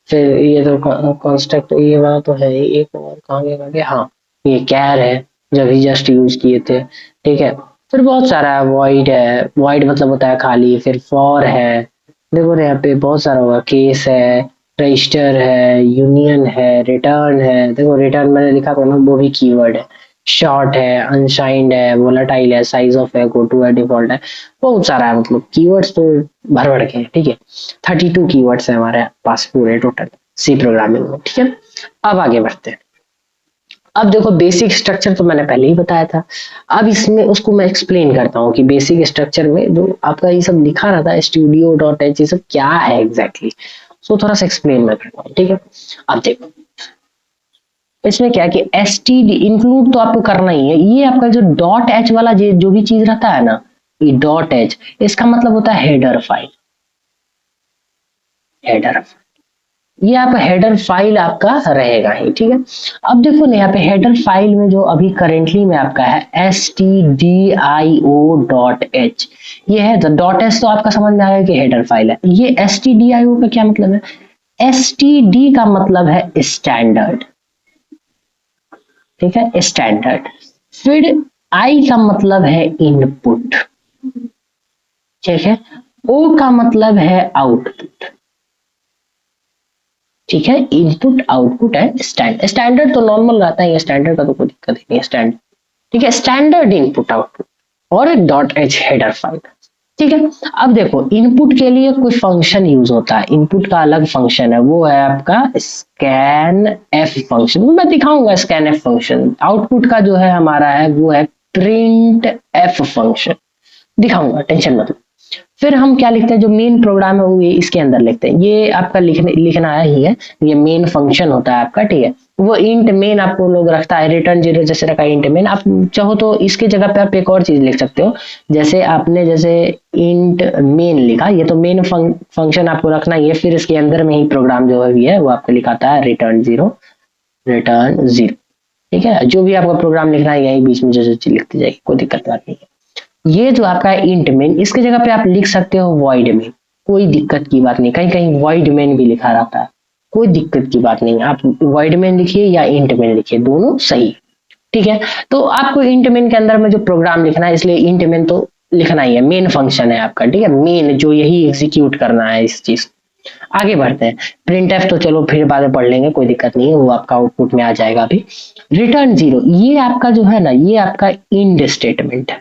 फिर ये तो कॉन्स्ट्रक्ट, ये वाला तो है ही, एक और कहाँ गया, हाँ ये कैर है जो भी जस्ट यूज किए थे। ठीक है, फिर बहुत सारा है, वॉइड है, वॉइड मतलब होता है खाली। फिर फॉर है, देखो ना यहाँ पे बहुत सारा होगा, केस है, रजिस्टर है, यूनियन है, रिटर्न है, देखो रिटर्न मैंने लिखा था ना वो भी कीवर्ड है। शॉर्ट है, अनसाइंड है, वोलेटाइल है, साइज ऑफ है, गो टू है, डिफॉल्ट है, बहुत सारा है। मतलब कीवर्ड्स तो भर भर के हैं। ठीक है, 32 कीवर्ड्स है हमारे पास पूरे टोटल सी प्रोग्रामिंग में। ठीक है, अब आगे बढ़ते हैं। अब देखो बेसिक स्ट्रक्चर तो मैंने पहले ही बताया था। अब इसमें उसको मैं एक्सप्लेन करता हूँ कि बेसिक स्ट्रक्चर में जो आपका ये सब लिखा रहता है स्टूडियो डॉट एच, ये सब क्या है एग्जैक्टली, सो थोड़ा सा एक्सप्लेन मैं करता हूँ। ठीक है, अब देखो इसमें क्या है कि एस टी डी इंक्लूड तो आपको करना ही है। ये आपका जो डॉट एच वाला जो भी चीज रहता है ना, ये डॉट एच, इसका मतलब होता है हेडर फाइल। हेडर, ये आप हेडर फाइल आपका रहेगा ही। ठीक है, अब देखो ना यहाँ पे हेडर फाइल में जो अभी करेंटली में आपका है stdio.h, ये है तो डॉट एच, तो आपका समझ में आया कि हेडर फाइल है। ये stdio का क्या मतलब है, std का मतलब है स्टैंडर्ड। ठीक है, स्टैंडर्ड। फिर आई का मतलब है इनपुट। ठीक है, ओ का मतलब है आउटपुट। ठीक है, इनपुट आउटपुट है, स्टैंडर्ड तो नॉर्मल रहता है, स्टैंडर्ड का तो कोई दिक्कत ही नहीं है, स्टैंडर्ड। ठीक है, स्टैंडर्ड इनपुट आउटपुट और एक डॉट एच हेडर फाइल। ठीक है, अब देखो इनपुट के लिए कोई फंक्शन यूज होता है, इनपुट का अलग फंक्शन है, वो है आपका स्कैन एफ फंक्शन, मैं दिखाऊंगा स्कैन एफ फंक्शन। आउटपुट का जो है हमारा है वो है प्रिंट एफ फंक्शन, दिखाऊंगा टेंशन मत लो। फिर हम क्या लिखते हैं, जो मेन प्रोग्राम है वो ये इसके अंदर लिखते हैं, ये आपका लिखना ही है, ये मेन फंक्शन होता है आपका। ठीक है, वो इंट मेन आपको लोग रखता है, रिटर्न जीरो जैसे रखा इंट मेन। आप चाहो तो इसके जगह पे आप एक और चीज लिख सकते हो, जैसे आपने जैसे इंट मेन लिखा, ये तो मेन फंक्शन आपको रखना ही है। फिर इसके अंदर में ही प्रोग्राम जो है वो आपको लिखाता है रिटर्न जीरो, रिटर्न जीरो। ठीक है, जो भी आपका प्रोग्राम लिखना है यही बीच में जो चीज लिखती जाएगी, कोई दिक्कत बात नहीं है। ये जो आपका इंट मेन, इसके जगह पे आप लिख सकते हो वॉइड मेन, कोई दिक्कत की बात नहीं। कहीं कहीं वॉइड मेन भी लिखा रहता है, कोई दिक्कत की बात नहीं, आप वॉइड मेन लिखिए या इंट मेन लिखिए, दोनों सही। ठीक है, तो आपको इंट मेन के अंदर में जो प्रोग्राम लिखना है, इसलिए इंट मेन तो लिखना ही है, मेन फंक्शन है आपका। ठीक है, मेन जो यही एग्जीक्यूट करना है इस चीज। आगे बढ़ते हैं, प्रिंट एफ तो चलो फिर बाद में पढ़ लेंगे, कोई दिक्कत नहीं है, वो आपका आउटपुट में आ जाएगा अभी। रिटर्न जीरो, ये आपका जो है ना, ये आपका इंड स्टेटमेंट है।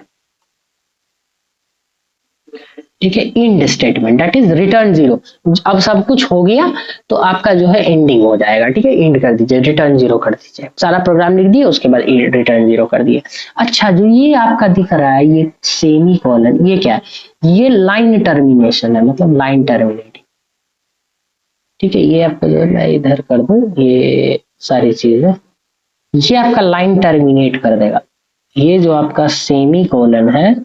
ठीक है, end statement that is return zero. अब सब कुछ हो गया तो आपका जो है एंडिंग हो जाएगा। ठीक है, एंड कर दीजिए, रिटर्न जीरो कर दीजिए, सारा प्रोग्राम लिख दिए उसके बाद रिटर्न जीरो कर दिए। अच्छा, जो ये आपका दिख रहा है ये सेमी कॉलन, ये क्या है, ये लाइन टर्मिनेशन है, मतलब लाइन टर्मिनेटिंग। ठीक है, ये आपका जो है मैं इधर कर दूं, ये सारी चीजें, ये आपका लाइन टर्मिनेट कर देगा। ये जो आपका सेमी कॉलन है,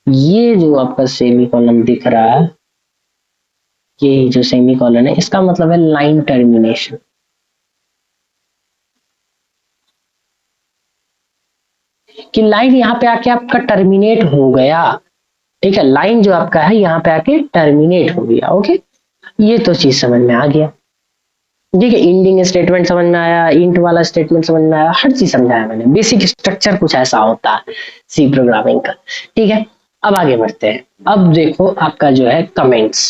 ये जो आपका सेमी कॉलन दिख रहा है, ये जो सेमी कॉलन है इसका मतलब है लाइन टर्मिनेशन। कि लाइन यहाँ पे आके आपका टर्मिनेट हो गया, ठीक है, लाइन जो आपका है यहाँ पे आके टर्मिनेट हो गया। ओके, ये तो चीज समझ में आ गया। ठीक है, इंडिंग स्टेटमेंट समझ में आया, इंट वाला स्टेटमेंट समझ में आया, हर चीज समझाया मैंने। बेसिक स्ट्रक्चर कुछ ऐसा होता है सी प्रोग्रामिंग का। ठीक है, अब आगे बढ़ते हैं। अब देखो आपका जो है कमेंट्स।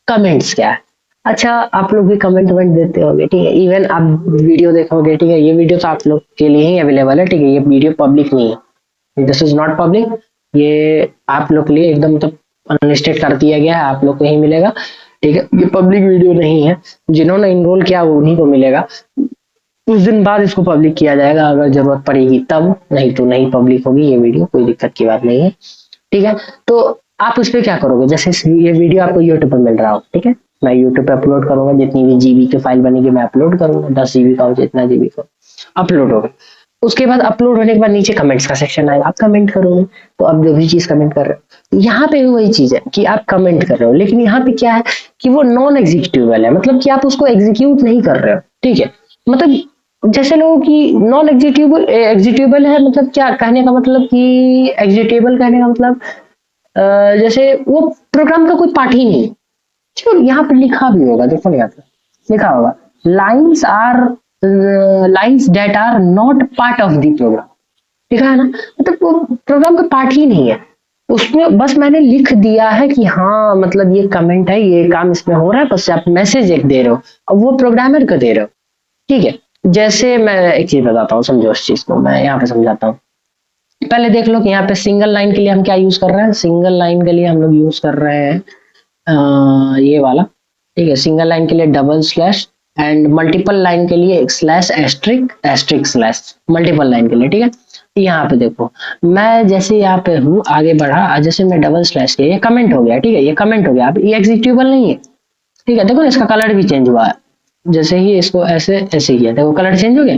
कमेंट्स क्या है? अच्छा, आप लोग भी कमेंट वमेंट देते होंगे, ठीक है, इवन आप वीडियो देखोगे, ठीक है, ये वीडियो तो आप लोग के लिए ही अवेलेबल है, ठीक है, ये वीडियो पब्लिक नहीं है, दिस इज नॉट पब्लिक, ये आप लोग के लिए एकदम मतलब अनलिस्टेड कर दिया गया है, आप लोग को ही मिलेगा, ठीक है, ये पब्लिक वीडियो नहीं है, जिन्होंने इनरोल किया वो उन्हीं को मिलेगा। उस दिन बाद इसको पब्लिक किया जाएगा अगर जरूरत पड़ेगी तब, नहीं तो नहीं पब्लिक होगी ये वीडियो, कोई दिक्कत की बात नहीं है। ठीक है, तो आप उस पर क्या करोगे, जैसे ये वीडियो आपको यूट्यूब पर मिल रहा हो, ठीक है, मैं यूट्यूब पे अपलोड करूंगा, जितनी भी जीबी की फाइल बनेगी मैं अपलोड करूंगा, 10 जीबी का हो जितना जीबी का अपलोड होगा। उसके बाद अपलोड होने के बाद नीचे कमेंट्स का सेक्शन आएगा, आप कमेंट करोगे, तो आप जो भी चीज कमेंट कर रहे हो, यहाँ पे भी वही चीज है कि आप कमेंट कर रहे हो, लेकिन यहाँ पे क्या है कि वो नॉन एग्जीक्यूटेबल है, मतलब कि आप उसको एग्जीक्यूट नहीं कर रहे हो। ठीक है, मतलब जैसे लोगों की नॉन एग्जीक्यूटेबल एग्जीक्यूटेबल है, मतलब क्या कहने का मतलब कि एग्जीक्यूटेबल कहने का मतलब जैसे वो प्रोग्राम का कोई पार्ट ही नहीं। चलो यहाँ पे लिखा भी होगा, देखो यहाँ पे लिखा होगा lines are lines that are not part of the program, लिखा है ना, मतलब वो प्रोग्राम का पार्ट ही नहीं है, उसमें बस मैंने लिख दिया है कि हाँ मतलब ये कमेंट है, ये काम इसमें हो रहा है, बस आप मैसेज एक दे रहे हो, अब वो प्रोग्रामर को दे रहे हो। ठीक है, जैसे मैं एक चीज बताता हूँ, समझो इस चीज को, मैं यहाँ पे समझाता हूँ। पहले देख लो कि यहाँ पे सिंगल लाइन के लिए हम क्या यूज कर रहे हैं, सिंगल लाइन के लिए हम लोग यूज कर रहे हैं ये वाला। ठीक है, सिंगल लाइन के लिए double slash, and multiple line के लिए एक slash asterisk asterisk slash, multiple line के लिए। ठीक है, यहाँ पे देखो मैं जैसे यहाँ पे हूँ आगे बढ़ा, जैसे मैं डबल स्लैश किया, ये कमेंट हो गया। ठीक है, ये कमेंट हो गया, अब ये एग्जीक्यूटेबल नहीं है। ठीक है, देखो ना इसका कलर भी चेंज हुआ है, जैसे ही इसको ऐसे ऐसे किया देखो कलर चेंज हो गया।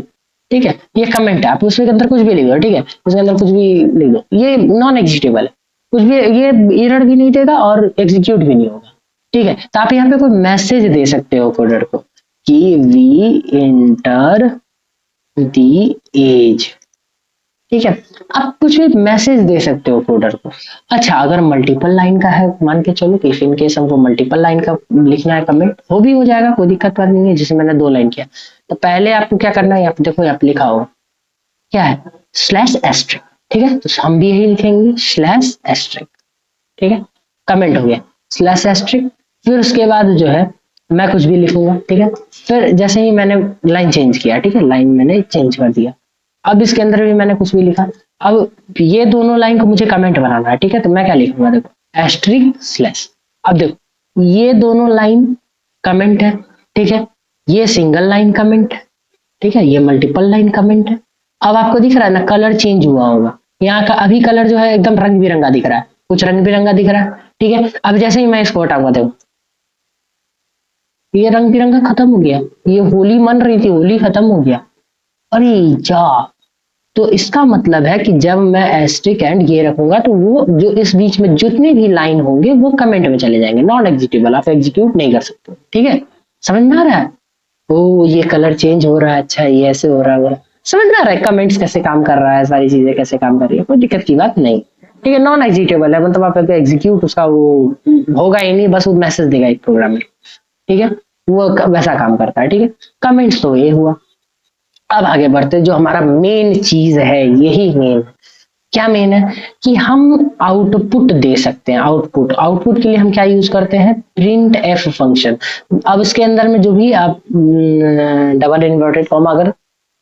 ठीक है, ये कमेंट है, आप उसके अंदर कुछ भी लिख दो, ठीक है, उसके अंदर कुछ भी लिख दो, ये नॉन एग्जीक्यूटेबल है, कुछ भी ये एरर भी नहीं देगा और एग्जीक्यूट भी नहीं होगा। ठीक है, तो आप यहाँ पे कोई मैसेज दे सकते हो कोडर को कि वी इंटर दी एज। ठीक है, आप कुछ भी मैसेज दे सकते हो कोडर को। अच्छा, अगर मल्टीपल लाइन का है, मान के चलो कि इन केस हमको मल्टीपल लाइन का लिखना है कमेंट, वो भी हो जाएगा, कोई दिक्कत बात नहीं है, जैसे मैंने 2 लाइन किया, तो पहले आपको क्या करना है, आप देखो यहाँ पे लिखा होगा क्या है, स्लैश एस्ट्रिक। ठीक है, तो हम भी यही लिखेंगे स्लैश एस्ट्रिक। ठीक है, कमेंट हो गया स्लैश एस्ट्रिक, फिर उसके बाद जो है मैं कुछ भी लिखूंगा। ठीक है, फिर जैसे ही मैंने लाइन चेंज किया, ठीक है, लाइन मैंने चेंज कर दिया, अब इसके अंदर भी मैंने कुछ भी लिखा, अब ये दोनों लाइन को मुझे कमेंट बनाना है। ठीक है, तो मैं क्या लिखूंगा, देखो एस्ट्रिक स्लैश। अब देखो ये दोनों लाइन कमेंट है, ठीक है, ये सिंगल लाइन कमेंट है, ठीक है, ये मल्टीपल लाइन कमेंट है। अब आपको दिख रहा है ना कलर चेंज हुआ होगा, यहाँ का अभी कलर जो है एकदम रंग बिरंगा दिख रहा है, कुछ रंग बिरंगा दिख रहा है। ठीक है, अब जैसे ही मैं इसको हटाऊंगा देखो ये रंग बिरंगा खत्म हो गया, ये होली मन रही थी, होली खत्म हो गया। अरे जा, तो इसका मतलब है कि जब मैं एस्ट्रिक एंड ये रखूंगा तो वो जो इस बीच में जितने भी लाइन होंगे वो कमेंट में चले जाएंगे, नॉन एग्जीक्यूटेबल, आप एग्जीक्यूट नहीं कर सकते। ठीक है, समझ में आ रहा है? ओ ये कलर चेंज हो रहा है, अच्छा ये ऐसे हो रहा है, समझ में आ रहा है कमेंट्स कैसे काम कर रहा है, सारी चीजें कैसे काम कर रही है, कोई दिक्कत की बात नहीं। ठीक है, नॉन एग्जीक्यूटेबल है, मतलब आप एग्जीक्यूट उसका वो होगा ही नहीं, बस वो मैसेज देगा एक प्रोग्राम में। ठीक है, वो वैसा काम करता है। ठीक है, कमेंट्स तो ये हुआ। अब आगे बढ़ते, जो हमारा मेन चीज है, यही मेन, क्या मेन है कि हम आउटपुट दे सकते हैं। आउटपुट, आउटपुट के लिए हम क्या यूज करते हैं, प्रिंट एफ फंक्शन। अब इसके अंदर में जो भी आप डबल इन्वर्टेड कॉमा, अगर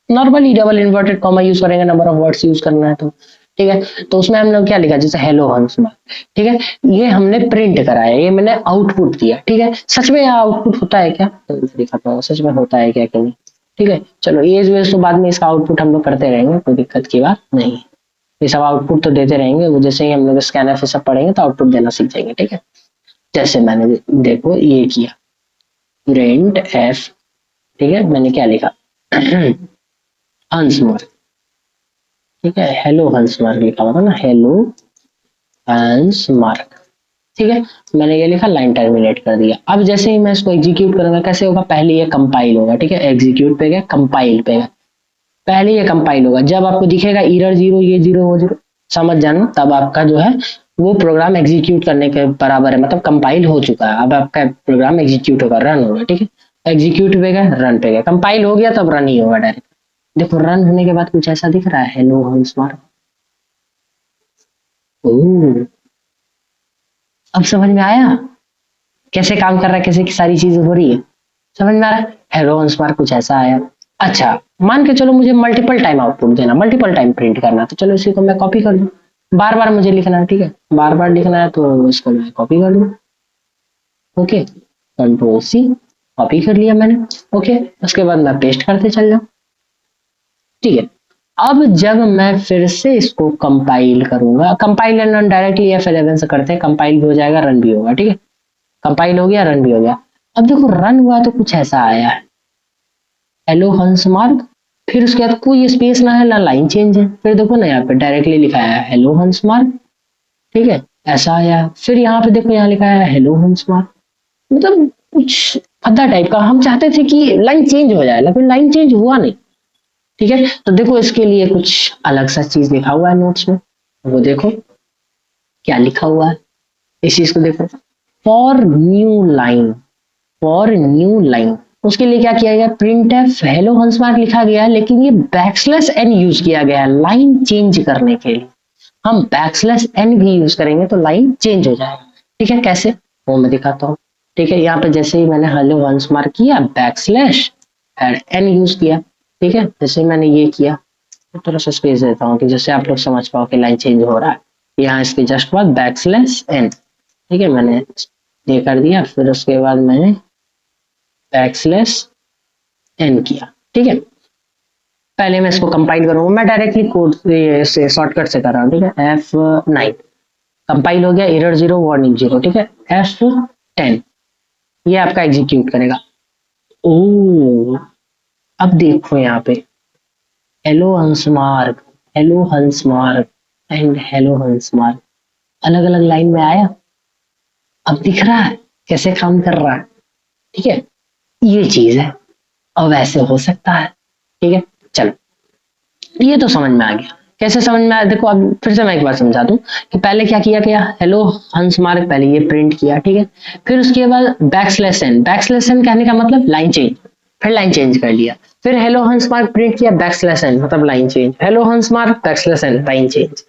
normally double inverted comma use करेंगे, नंबर ऑफ वर्ड्स यूज करना है तो ठीक है, तो उसमें हम लोग क्या लिखा, जैसे हेलो हंसमा। ठीक है, ये हमने प्रिंट कराया, ये मैंने आउटपुट दिया। ठीक है, सच में यहाँ आउटपुट होता है क्या, तो दिखाता हूँ सच में होता है क्या कि नहीं। ठीक है, चलो एज वेज तो बाद में इसका आउटपुट हम लोग करते रहेंगे, कोई दिक्कत की बात नहीं, ये सब आउटपुट तो देते रहेंगे, वो जैसे ही हम लोग स्कैनर से सब पढ़ेंगे तो आउटपुट देना सीख जाएंगे। ठीक है, जैसे मैंने देखो ये किया प्रिंट एफ, ठीक है, मैंने क्या लिखा हंसमार्क। ठीक है, हेलो हंसमार्क लिखा हुआ था ना, हेलो हंसमार्क। ठीक है, मैंने ये लिखा, लाइन टर्मिनेट कर दिया। अब जैसे ही मैं इसको एग्जीक्यूट करूंगा कैसे होगा, पहले ये कंपाइल होगा। ठीक है, एग्जीक्यूट पे गया, कंपाइल पे गया, पहले ये कंपाइल होगा, जब आपको दिखेगा एरर 0, ये 0, वो 0, समझ जाना तब आपका जो है वो प्रोग्राम एग्जीक्यूट करने के बराबर है, मतलब कंपाइल हो चुका है, अब आपका प्रोग्राम एग्जीक्यूट होगा, रन होगा। ठीक है, एग्जीक्यूट पे गया, रन पे गया, कंपाइल हो गया तब रन ही होगा डायरेक्ट। देखो रन होने के बाद कुछ ऐसा दिख रहा है, हेलो हंसमार्क। ओह, अब समझ में आया कैसे काम कर रहा है, कैसे की सारी चीजें हो रही है, समझ में आ रहा है। हेलो हंसमार्क कुछ ऐसा आया। अच्छा, मान के चलो मुझे मल्टीपल टाइम आउटपुट देना, मल्टीपल टाइम प्रिंट करना, तो चलो इसी को मैं कॉपी कर दूं, बार बार मुझे लिखना है। ठीक है, बार बार लिखना है तो इसको मैं कॉपी कर दूं। ओके, कंट्रोल सी, कॉपी कर लिया मैंने। ओके, उसके बाद मैं पेस्ट करते चल जाऊं। ठीक है, अब जब मैं फिर से इसको कंपाइल करूंगा, compile and run directly F11 से करते हैं, कंपाइल भी हो जाएगा, रन भी होगा। ठीक है, कंपाइल हो गया, रन भी हो गया। अब देखो रन हुआ तो कुछ ऐसा आया है, हेलो हंसमार्क, फिर उसके बाद कोई स्पेस ना है ना लाइन चेंज है, फिर देखो ना यहाँ पे डायरेक्टली लिखा है हेलो हंसमार्क। ठीक है, ऐसा आया। फिर यहाँ पे देखो, यहाँ लिखा है हेलो हंसमार्क, मतलब कुछ भद्दा टाइप का। हम चाहते थे कि लाइन चेंज हो जाए, लेकिन लाइन चेंज हुआ नहीं। ठीक है, तो देखो इसके लिए कुछ अलग सा चीज लिखा हुआ है नोट्स में, वो देखो क्या लिखा हुआ है, इस चीज को देखो, for new line, for new line. उसके लिए क्या किया गया, प्रिंट एफ हेलो हंसमार्क लिखा गया है, लेकिन ये बैकस्लैश एन यूज किया गया है लाइन चेंज करने के लिए। हम बैकस्लैश एन भी यूज करेंगे तो लाइन चेंज हो जाएगा। ठीक है, कैसे वो मैं दिखाता हूँ। ठीक है, यहाँ पे जैसे ही मैंने हेलो हंसमार्क किया, बैकस्लैश एन यूज किया। ठीक है, जैसे मैंने ये किया, तो थोड़ा सा स्पेस देता हूँ कि जैसे आप लोग समझ पाओ कि लाइन चेंज हो रहा है। यहाँ इसके जस्ट बाद बैकस्लैश एन, ठीक है, मैंने ये कर दिया। फिर उसके बाद मैंने बैकस्लैश एन किया। ठीक है, पहले मैं इसको कंपाइल करूंगा, मैं डायरेक्टली कोड से शॉर्टकट से कर रहा हूँ। ठीक है, F9 कंपाइल हो गया, एरर 0, वार्निंग 0। ठीक है, F10 ये आपका एग्जीक्यूट करेगा। ओ, अब देखो यहाँ पे हेलो हंसमार्क, हेलो हंसमार्क एंड हेलो हंसमार्क अलग अलग लाइन में आया। अब दिख रहा है कैसे काम कर रहा है। ठीक है, ये चीज है, अब ऐसे हो सकता है। ठीक है, चलो ये तो समझ में आ गया। कैसे समझ में आया, देखो अब फिर से मैं एक बार समझा दूं कि पहले क्या किया गया, हेलो हंसमार्क पहले ये प्रिंट किया। ठीक है, फिर उसके बाद बैकस्लैश एन, बैकस्लैश एन कहने का मतलब लाइन चेंज, फिर लाइन चेंज कर लिया। फिर हेलो हंसमार्क प्रिंट किया, बैकस्लैश एन मतलब लाइन चेंज, हेलो हंसमार्क बैकस्लैश एन लाइन चेंज।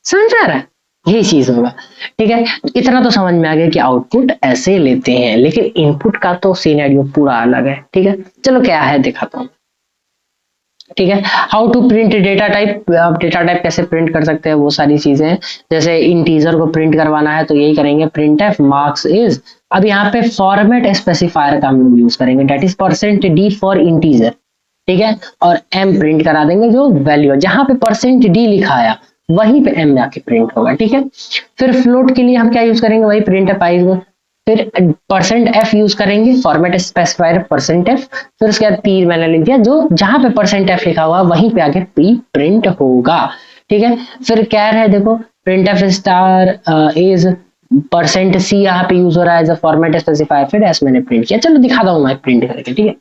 समझ आ रहा है, यही चीज होगा। ठीक है, इतना तो समझ में आ गया कि आउटपुट ऐसे लेते हैं, लेकिन इनपुट का तो सिनेरियो पूरा अलग है। ठीक है, चलो क्या है दिखाता हूँ। ठीक है, how to print data type, आप डेटा टाइप कैसे प्रिंट कर सकते हैं वो सारी चीजें। जैसे इंटीजर को प्रिंट करवाना है तो यही करेंगे, प्रिंट एफ मार्क्स इज। अब यहाँ पे फॉर्मेट स्पेसिफायर का हम लोग यूज करेंगे, that is percent d for integer. ठीक है, और एम प्रिंट करा देंगे जो वैल्यू है, जहां पे परसेंट डी लिखा आया वहीं पे एम जाके प्रिंट होगा। ठीक है, फिर फ्लोट के लिए हम क्या यूज करेंगे, वही प्रिंट एफ आई। फिर परसेंट एफ यूज करेंगे, फॉर्मेट स्पेसिफायर परसेंट एफ। फिर उसके बाद पी मैंने लिख दिया, जो जहां पे परसेंट एफ लिखा हुआ वहीं पे आके पी प्रिंट होगा। ठीक है, फिर कैर है, देखो printf star is percent c यहाँ पे यूज हो रहा है एज अ फॉर्मेट स्पेसिफायर। फिर एस मैंने प्रिंट किया, चलो दिखाता हूँ मैं प्रिंट करके। ठीक है,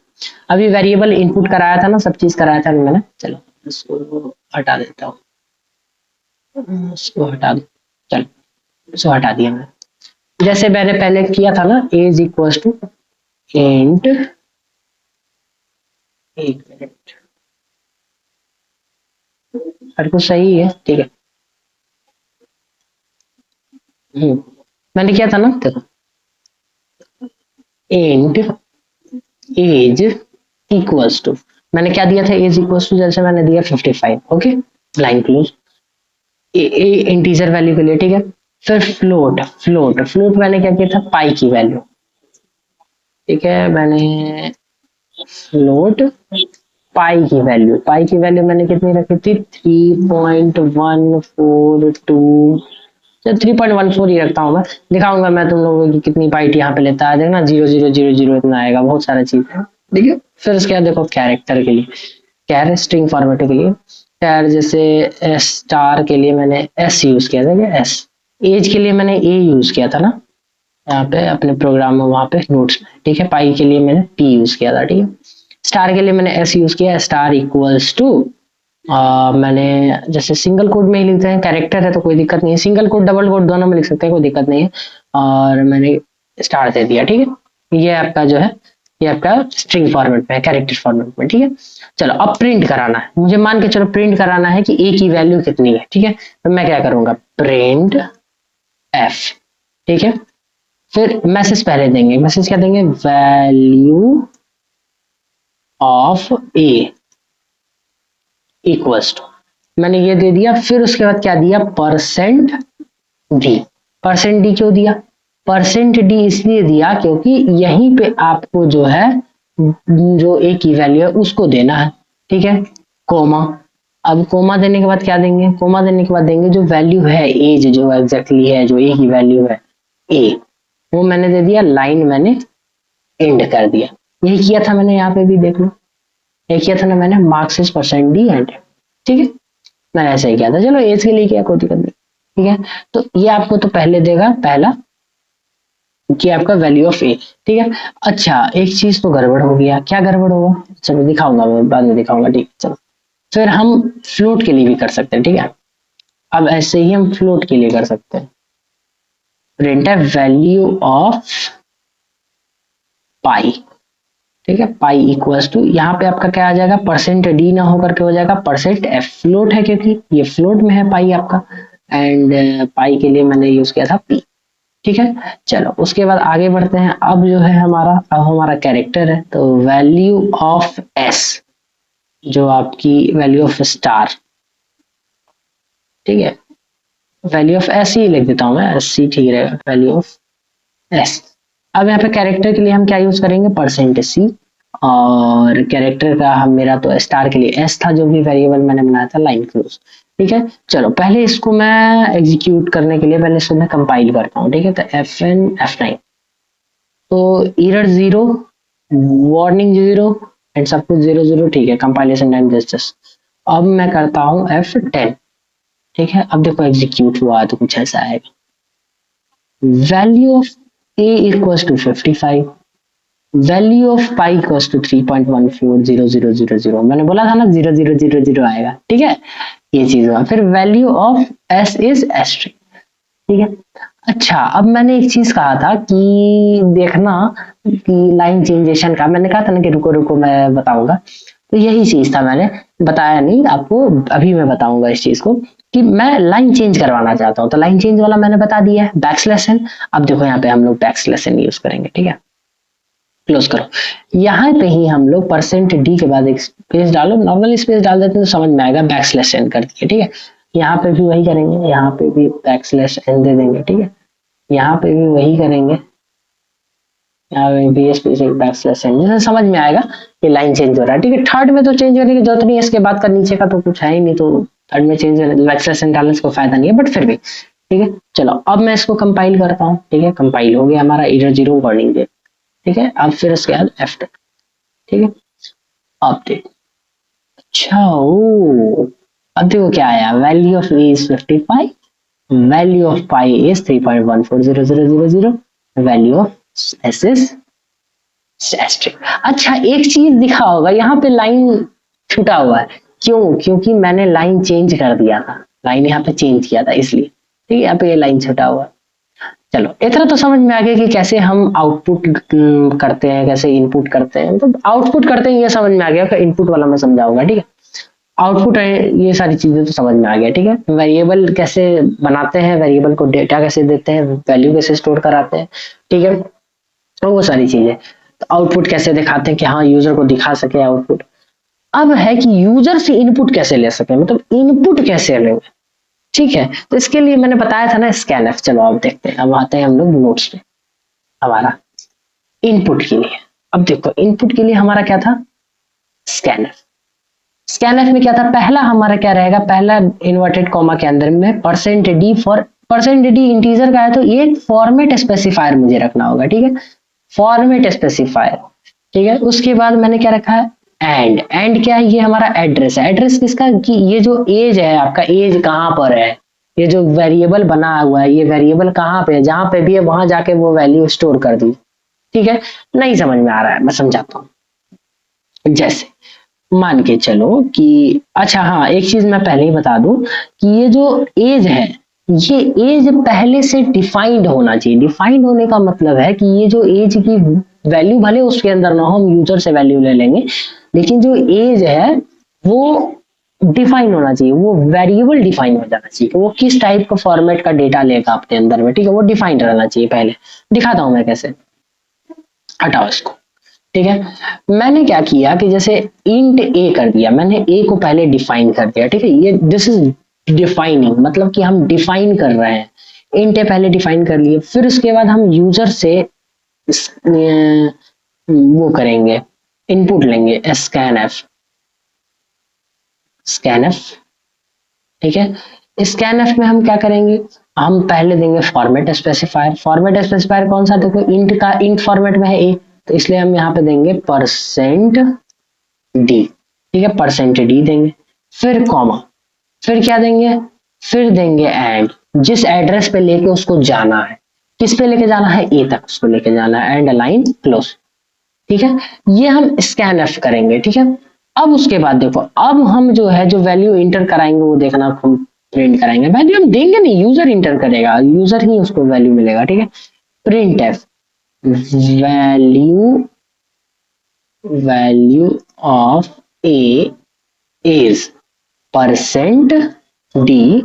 अभी वेरिएबल इनपुट कराया था ना, सब चीज कराया था मैंने। चलो इसको हटा देता हूँ, इसको हटा दो, चलो इसको हटा दिया मैंने। जैसे मैंने पहले किया था ना, a is equal to int, एक मिनट, हर कुछ सही है। ठीक है, मैंने किया था ना, देखो इंट एज इक्वल्स टू, मैंने क्या दिया था, एज इक्वल्स टू, जैसे मैंने दिया 55। Okay, line close, integer value के लिए। ठीक है, फिर फ्लोट, फ्लोट मैंने क्या किया था, पाई की वैल्यू। ठीक है, मैंने फ्लोट पाई की वैल्यू मैंने कितनी रखी थी, 3.142, 3.14 ही रखता हूँ मैं। दिखाऊंगा मैं तुम लोगों की कितनी पाइट यहाँ पे लेता है, देखना 0000 इतना आएगा, बहुत सारा चीज है। देखिए, फिर उसके बाद देखो कैरेक्टर के लिए, कैर स्ट्रिंग फॉर्मेट के लिए, कैर जैसे स्टार के लिए मैंने एस यूज किया था, क्या एस। एज के लिए मैंने ए यूज किया था ना, यहाँ पे अपने प्रोग्राम में, वहां पे नोट्स में। ठीक है, पाई के लिए मैंने पी यूज किया था। ठीक है, स्टार के लिए मैंने एस यूज किया, स्टार इक्वल्स टू मैंने जैसे सिंगल कोड में ही लिखते हैं, कैरेक्टर है तो कोई दिक्कत नहीं है, सिंगल कोड डबल कोड दोनों में लिख सकते हैं, कोई दिक्कत नहीं है। और मैंने स्टार दे दिया, ठीक है। ये आपका जो है, ये आपका स्ट्रिंग फॉर्मेट में है, कैरेक्टर फॉर्मेट में, ठीक है। चलो अब प्रिंट कराना है मुझे, मान के चलो प्रिंट कराना है कि ए की वैल्यू कितनी है, ठीक है। तो मैं क्या करूंगा, प्रिंट एफ, ठीक है। फिर मैसेज पहले देंगे, मैसेज क्या देंगे, value of a equals to, मैंने ये दे दिया। फिर उसके बाद क्या दिया, परसेंट डी। परसेंट डी क्यों दिया, परसेंट डी इसलिए दिया क्योंकि यहीं पे आपको जो है, जो ए की वैल्यू है उसको देना है, ठीक है। कोमा, अब कोमा देने के बाद क्या देंगे, कोमा देने के बाद देंगे जो वैल्यू है एज, जो एग्जैक्टली है, जो ए की वैल्यू है ए, वो मैंने दे दिया, लाइन मैंने एंड कर दिया। यही किया था मैंने, यहाँ पे भी देख लो, यही किया था ना मैंने, marks is percent D and, ठीक है। मैंने ऐसे ही किया था, चलो एज के लिए किया, कोई दिक्कत नहीं, ठीक है। तो ये आपको तो पहले देगा, पहला कि आपका वैल्यू ऑफ ए, ठीक है। अच्छा एक चीज तो गड़बड़ हो गया, क्या गड़बड़ होगा, चलो दिखाऊंगा मैं, बाद में दिखाऊंगा, ठीक है। चलो फिर हम फ्लोट के लिए भी कर सकते हैं, ठीक है। अब ऐसे ही हम फ्लोट के लिए कर सकते हैं, प्रिंट है वैल्यू ऑफ पाई, ठीक है। पाई इक्वल्स टू, यहाँ पे आपका क्या आ जाएगा, परसेंट डी ना होकर के हो जाएगा परसेंट एफ, फ्लोट है क्योंकि ये फ्लोट में है पाई आपका, एंड पाई के लिए मैंने यूज किया था पी, ठीक है। चलो उसके बाद आगे बढ़ते हैं, अब जो है हमारा, अब हमारा कैरेक्टर है, तो वैल्यू ऑफ एस, जो आपकी वैल्यू ऑफ स्टार, ठीक है। वैल्यू ऑफ एस ही लिख देता हूं मैं, एस सी ठीक रहेगा, वैल्यू ऑफ एस। अब यहाँ पे कैरेक्टर के लिए हम क्या यूज करेंगे, परसेंट सी, और कैरेक्टर का हम, मेरा तो स्टार के लिए एस था, जो भी वेरिएबल मैंने बनाया था, लाइन क्लोज, ठीक है। चलो पहले इसको मैं एग्जीक्यूट करने के लिए पहले इसको मैं कंपाइल करता हूँ, ठीक है। तो F9 F9, तो एरर 0, वार्निंग 0, एंड सब कुछ 0 0, ठीक है। कंपाइलेशन टाइम जस्ट, अब मैं करता हूँ F10, ठीक है। अब देखो एग्जीक्यूट हुआ तो कुछ ऐसा आएगा, value of a equals to 55, value of pi equals to 3.140000, मैंने बोला था ना 0000 आएगा, ठीक है। ये चीज हुआ, फिर value of s is asterisk, ठीक है। अच्छा अब मैंने एक चीज कहा था कि देखना कि लाइन चेंजेशन का, मैंने कहा था ना कि रुको रुको मैं बताऊंगा, तो यही चीज था, मैंने बताया नहीं आपको, अभी मैं बताऊंगा इस चीज को, कि मैं लाइन चेंज करवाना चाहता हूँ, तो लाइन चेंज वाला मैंने बता दिया है, बैकस्लैश n। अब देखो यहाँ पे हम लोग बैकस्लैश n यूज करेंगे, ठीक है। क्लोज करो, यहाँ पे ही हम लोग परसेंट डी के बाद एक स्पेस डालो, नॉर्मल स्पेस डाल देते हैं तो समझ में आएगा, बैकस्लैश n कर दिए, ठीक है। यहाँ पे भी वही करेंगे, यहाँ पे भी बैकस्लैश n दे देंगे, ठीक है। यहाँ पे भी वही करेंगे, यहाँ पे भी स्पेस एक बैकस्लैश n, जैसे समझ में आएगा कि लाइन चेंज हो रहा है, ठीक है। थर्ड में तो चेंज करने की जरूरत नहीं है, इसके बाद का नीचे का तो कुछ है ही नहीं, तो थर्ड में चेंज बैकस्लैश n डालने से कोई फायदा नहीं है, बट फिर भी ठीक है। चलो अब मैं इसको कंपाइल करता हूँ, ठीक है। कंपाइल हो गया हमारा, एरर 0 वार्निंग दे, ठीक है। अब फिर उसके बाद F10, ठीक है, अपडेट। अच्छा ओ, अब देखो क्या आया, value of a is 55, value of pi is 3.140000, value of s is asterisk. अच्छा एक चीज दिखा होगा, यहाँ पे लाइन छूटा हुआ है, क्यों, क्योंकि मैंने लाइन चेंज कर दिया था, लाइन यहाँ पे चेंज किया था इसलिए, ठीक है। यहाँ पे ये लाइन छूटा हुआ। चलो इतना तो समझ में आ गया कि कैसे हम आउटपुट करते हैं, कैसे इनपुट करते हैं, तो आउटपुट करते हैं ये समझ में आ गया, फिर इनपुट वाला मैं समझाऊंगा, ठीक है। आउटपुट है, ये सारी चीजें तो समझ में आ गया, ठीक है। वेरिएबल कैसे बनाते हैं, वेरिएबल को डेटा कैसे देते हैं, वैल्यू कैसे स्टोर कराते हैं, ठीक है, तो वो सारी चीजें। तो आउटपुट कैसे दिखाते हैं कि हाँ यूजर को दिखा सके आउटपुट। अब है कि यूजर से इनपुट कैसे ले सके, मतलब इनपुट कैसे लेंगे, ठीक है। तो इसके लिए मैंने बताया था ना स्कैनफ, चलो अब देखते हैं, अब आते हैं हम लोग नोट्स पे, हमारा इनपुट के लिए। अब देखो इनपुट के लिए हमारा क्या था, स्कैनफ। स्कैनफ में क्या था, पहला हमारा क्या रहेगा, पहला इन्वर्टेड कॉमा के अंदर में percent d, for percent D integer का है तो एक फॉर्मेट स्पेसिफायर मुझे रखना होगा, ठीक है, फॉर्मेट स्पेसिफायर, ठीक है। उसके बाद मैंने क्या रखा है, एंड क्या है, ये हमारा एड्रेस है, एड्रेस किसका, कि ये जो एज है आपका, एज कहाँ पर है, ये जो वेरिएबल बना हुआ है, ये वेरिएबल कहाँ पे है, जहां पे भी है वहां जाके वो वैल्यू स्टोर कर दी, ठीक है। नहीं समझ में आ रहा है, मैं समझाता हूँ। जैसे मान के चलो कि अच्छा हाँ, एक चीज मैं पहले ही बता दूं कि ये जो एज है, ये एज पहले से डिफाइंड होना चाहिए। डिफाइंड होने का मतलब है कि ये जो एज की वैल्यू भले उसके अंदर ना हो, हम यूजर से वैल्यू ले लेंगे, लेकिन जो एज है वो डिफाइन होना चाहिए, वो वेरिएबल डिफाइन हो जाना चाहिए कि वो किस टाइप का फॉर्मेट का डेटा लेगा अपने अंदर में, ठीक है, वो डिफाइंड रहना चाहिए। पहले दिखाता हूं मैं कैसे। हटाओ इसको, ठीक है। मैंने क्या किया कि जैसे इंट ए कर दिया, मैंने ए को पहले डिफाइन कर दिया, ठीक है, ये दिस इज डिफाइनिंग, मतलब कि हम डिफाइन कर रहे हैं। इंट ए पहले डिफाइन कर लिए, फिर उसके बाद हम यूजर से वो करेंगे, इनपुट लेंगे स्कैन एफ, ठीक है। स्कैन एफ में हम क्या करेंगे, हम पहले देंगे फॉर्मेट स्पेसिफायर। फॉर्मेट स्पेसिफायर कौन सा, देखो इंट का, इंट फॉर्मेट में है ए, तो इसलिए हम यहाँ पे देंगे परसेंट डी, ठीक है, परसेंट डी देंगे। फिर कॉमा, फिर क्या देंगे, फिर देंगे एंड, जिस एड्रेस पे लेके उसको जाना है, किस पे लेके जाना है, ए तक उसको लेके जाना है, एंड लाइन क्लोज, ठीक है। ये हम स्कैन एफ करेंगे, ठीक है। अब उसके बाद देखो, अब हम जो है जो वैल्यू इंटर कराएंगे वो देखना, हम प्रिंट कराएंगे, वैल्यू हम देंगे नहीं, यूजर इंटर करेगा, यूजर ही उसको वैल्यू मिलेगा, ठीक है। Print F value, value of a is percent D,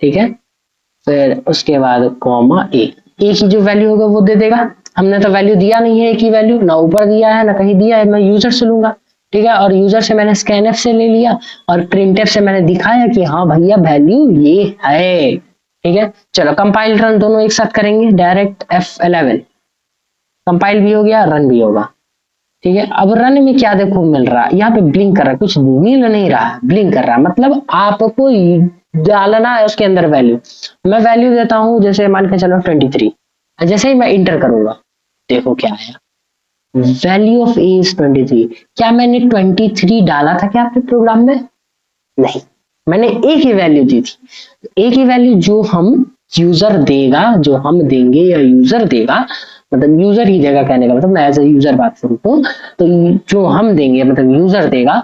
ठीक है। फिर उसके बाद कॉमा ए, ए की जो वैल्यू होगा वो दे देगा। हमने तो वैल्यू दिया नहीं है, ए की वैल्यू ना ऊपर दिया है ना कहीं दिया है, मैं यूजर से लूंगा, ठीक है। और यूजर से मैंने स्कैनएफ से ले लिया, और प्रिंटएफ से मैंने दिखाया कि हाँ भैया वैल्यू ये है, ठीक है। चलो कंपाइल रन दोनों एक साथ करेंगे, डायरेक्ट F11, कंपाइल भी हो गया, रन भी होगा, ठीक है। अब रन में क्या देखो मिल रहा है, यहाँ पे ब्लिंक कर रहा है, कुछ मिल नहीं रहा है, ब्लिंक कर रहा है, मतलब आपको डालना है उसके अंदर वैल्यू। मैं वैल्यू देता हूं, जैसे मान के चलो 23, जैसे ही मैं इंटर करूंगा देखो क्या आया, वैल्यू ऑफ ए इज 23। क्या मैंने 23 डाला था क्या आपके प्रोग्राम में? नहीं, मैंने ए की वैल्यू दी थी। ए की वैल्यू जो हम यूजर देगा, जो हम देंगे या यूजर देगा, मतलब यूजर ही देगा, कहने का मतलब मैं एज ए यूजर बात करूं तो जो हम देंगे मतलब यूजर देगा,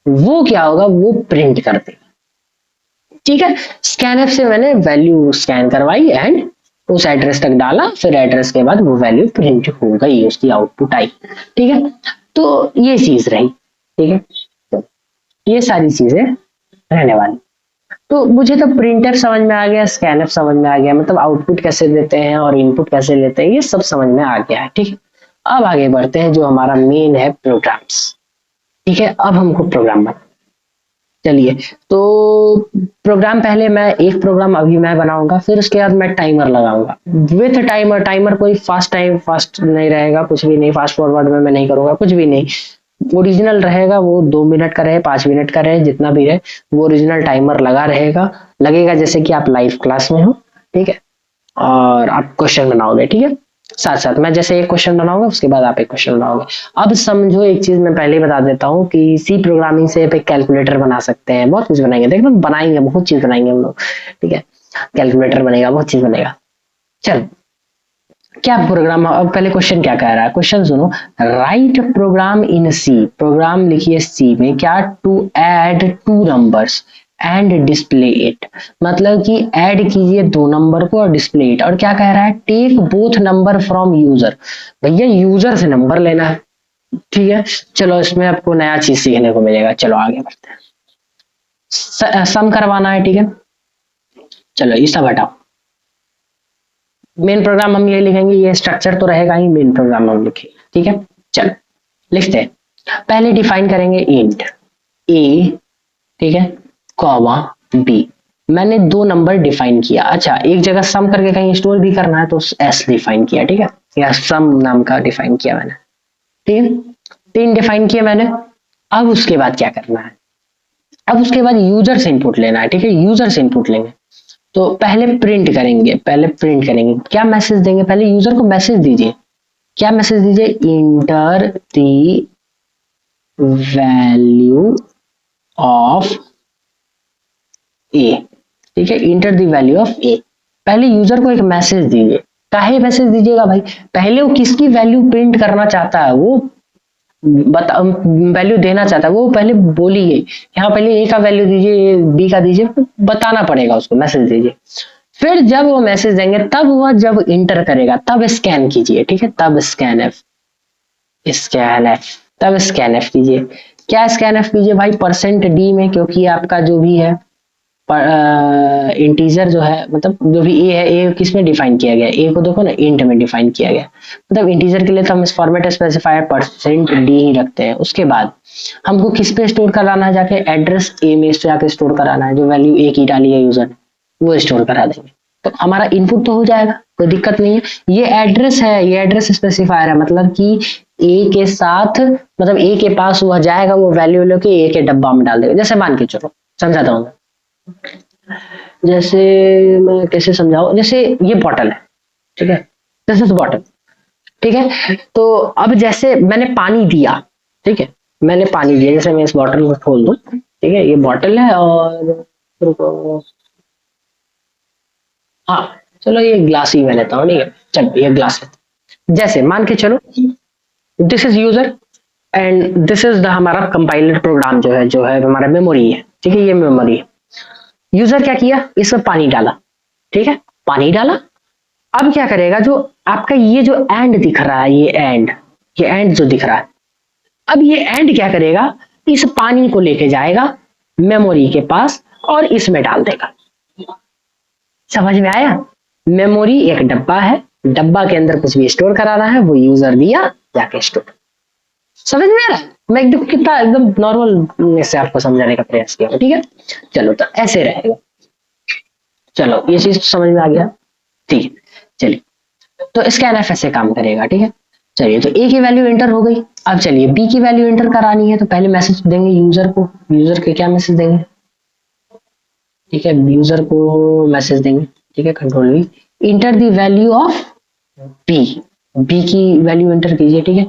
वो क्या होगा, वो प्रिंट कर देगा, ठीक है। स्कैनएफ से मैंने वैल्यू स्कैन करवाई एंड उस एड्रेस तक डाला, फिर एड्रेस के बाद वो वैल्यू प्रिंट हो गई, उसकी आउटपुट आई, ठीक है। तो ये चीज रही, ठीक है, तो ये सारी चीजें रहने वाली। तो मुझे तो प्रिंटफ समझ में आ गया, स्कैनफ समझ में आ गया, मतलब आउटपुट कैसे देते हैं और इनपुट कैसे लेते हैं, ये सब समझ में आ गया है, ठीक है। अब आगे बढ़ते हैं, जो हमारा मेन है प्रोग्राम्स, ठीक है। अब हमको प्रोग्राम बना, चलिए। तो प्रोग्राम पहले मैं एक प्रोग्राम अभी मैं बनाऊंगा, फिर उसके बाद मैं टाइमर लगाऊंगा विथ टाइमर। टाइमर कोई फास्ट नहीं रहेगा, कुछ भी नहीं, फास्ट फॉरवर्ड में मैं नहीं करूंगा, कुछ भी नहीं, ओरिजिनल रहेगा, वो 2 मिनट का रहे, 5 मिनट का रहे, जितना भी रहे, वो ओरिजिनल टाइमर लगा रहेगा, लगेगा जैसे कि आप लाइव क्लास में हो, ठीक है। और आप क्वेश्चन बनाओगे, ठीक है, साथ साथ मैं जैसे एक क्वेश्चन बनाऊंगा उसके बाद आप एक क्वेश्चन बनाओगे। अब समझो, एक चीज मैं पहले ही बता देता हूँ कि सी प्रोग्रामिंग से आप एक कैलकुलेटर बना सकते हैं, बहुत कुछ बनाएंगे, देखना बनाएंगे, बहुत चीज बनाएंगे हम लोग, ठीक है। कैलकुलेटर बनेगा, बहुत चीज बनेगा। चल, क्या प्रोग्राम, अब पहले क्वेश्चन क्या कह रहा है, क्वेश्चन सुनो। Write program in C, program लिखिए सी में, क्या, to add 2 numbers and display it, मतलब कि ऐड कीजिए 2 नंबर को और डिस्प्ले इट। और क्या कह रहा है, take both number from user, भैया यूजर से नंबर लेना है, ठीक है। चलो इसमें आपको नया चीज सीखने को मिलेगा, चलो आगे बढ़ते हैं। सम करवाना है, ठीक है, चलो ये सब हटाओ, मेन प्रोग्राम हम ये लिखेंगे, ये स्ट्रक्चर तो रहेगा ही, मेन प्रोग्राम हम लिखेंगे, ठीक है। चलो लिखते हैं, पहले डिफाइन करेंगे इंट ए, ठीक है, कॉमा बी। मैंने 2 नंबर डिफाइन किया, अच्छा एक जगह सम करके कहीं स्टोर भी करना है तो एस डिफाइन किया, ठीक है, या सम नाम का डिफाइन किया मैंने, ठीक है। 3 डिफाइन किया मैंने। अब उसके बाद क्या करना है, अब उसके बाद यूजर से इनपुट लेना है, ठीक है, यूजर से इनपुट लेंगे। तो पहले प्रिंट करेंगे, क्या मैसेज देंगे, पहले यूजर को मैसेज दीजिए, क्या मैसेज दीजिए, इंटर द वैल्यू ऑफ ए, ठीक है, इंटर द वैल्यू ऑफ ए। पहले यूजर को एक मैसेज दीजिए, काहे मैसेज दीजिएगा भाई, पहले वो किसकी वैल्यू प्रिंट करना चाहता है, वो बता वैल्यू देना चाहता है वो पहले बोलिए, यहाँ पहले ए का वैल्यू दीजिए, बी का दीजिए, बताना पड़ेगा उसको, मैसेज दीजिए। फिर जब वो मैसेज देंगे तब वह जब इंटर करेगा तब स्कैन कीजिए, ठीक है, तब स्कैन एफ, स्कैन एफ, तब स्कैन एफ कीजिए। क्या स्कैन एफ कीजिए भाई, परसेंट डी में, क्योंकि आपका जो भी है इंटीजर जो है, मतलब जो भी ए है, ए किस में डिफाइन किया गया है, ए को देखो ना इंट में डिफाइन किया गया, मतलब इंटीजर के लिए तो हम इस फॉर्मेट स्पेसिफायर परसेंट डी ही रखते हैं। उसके बाद हमको किस पे स्टोर कराना है, जाके एड्रेस ए में जाके स्टोर कराना है, जो वैल्यू ए की डाली है यूजर ने वो स्टोर करा देंगे, तो हमारा इनपुट तो हो जाएगा, कोई दिक्कत नहीं है। ये एड्रेस है, ये एड्रेस स्पेसिफायर है, मतलब कि ए के साथ, मतलब ए के पास वह जाएगा, वो वैल्यू लेके ए के डब्बा में डाल देगा। जैसे मान के चलो, समझाता हूँ, जैसे मैं कैसे समझाऊं, जैसे ये बॉटल है, ठीक है, दिस इज बॉटल, ठीक है, तो अब जैसे मैंने पानी दिया, ठीक है, मैंने पानी दिया, जैसे मैं इस बॉटल को खोल दूं, ठीक है, ये बॉटल है, और हाँ चलो ये ग्लास ही मैं लेता हूँ, ठीक है, चलो ये ग्लास है। जैसे मान के चलो this is user and this is the हमारा कंपाइलर प्रोग्राम, जो है हमारा मेमोरी है, ठीक है, ये मेमोरी है। यूजर क्या किया, इसमें पानी डाला, ठीक है, पानी डाला। अब क्या करेगा, जो आपका ये जो एंड दिख रहा है, ये एंड जो दिख रहा है, अब ये एंड क्या करेगा, इस पानी को लेके जाएगा मेमोरी के पास और इसमें डाल देगा। समझ में आया, मेमोरी एक डब्बा है, डब्बा के अंदर कुछ भी स्टोर कराना है, वो यूजर दिया जाके स्टोर। समझ में आ रहा है, मैं एकदम कितना एकदम नॉर्मल से आपको समझाने का प्रयास किया, ठीक है। चलो तो ऐसे रहेगा, चलो ये चीज तो समझ में आ गया, ठीक है। चलिए तो स्कैन एफ ऐसे काम करेगा, ठीक है। चलिए तो ए की वैल्यू एंटर हो गई, अब चलिए बी की वैल्यू एंटर करानी है, तो पहले मैसेज देंगे यूजर को, यूजर के क्या मैसेज देंगे, ठीक है, यूजर को मैसेज देंगे, ठीक है, control V, enter the value of B, B की वैल्यू एंटर कीजिए, ठीक है।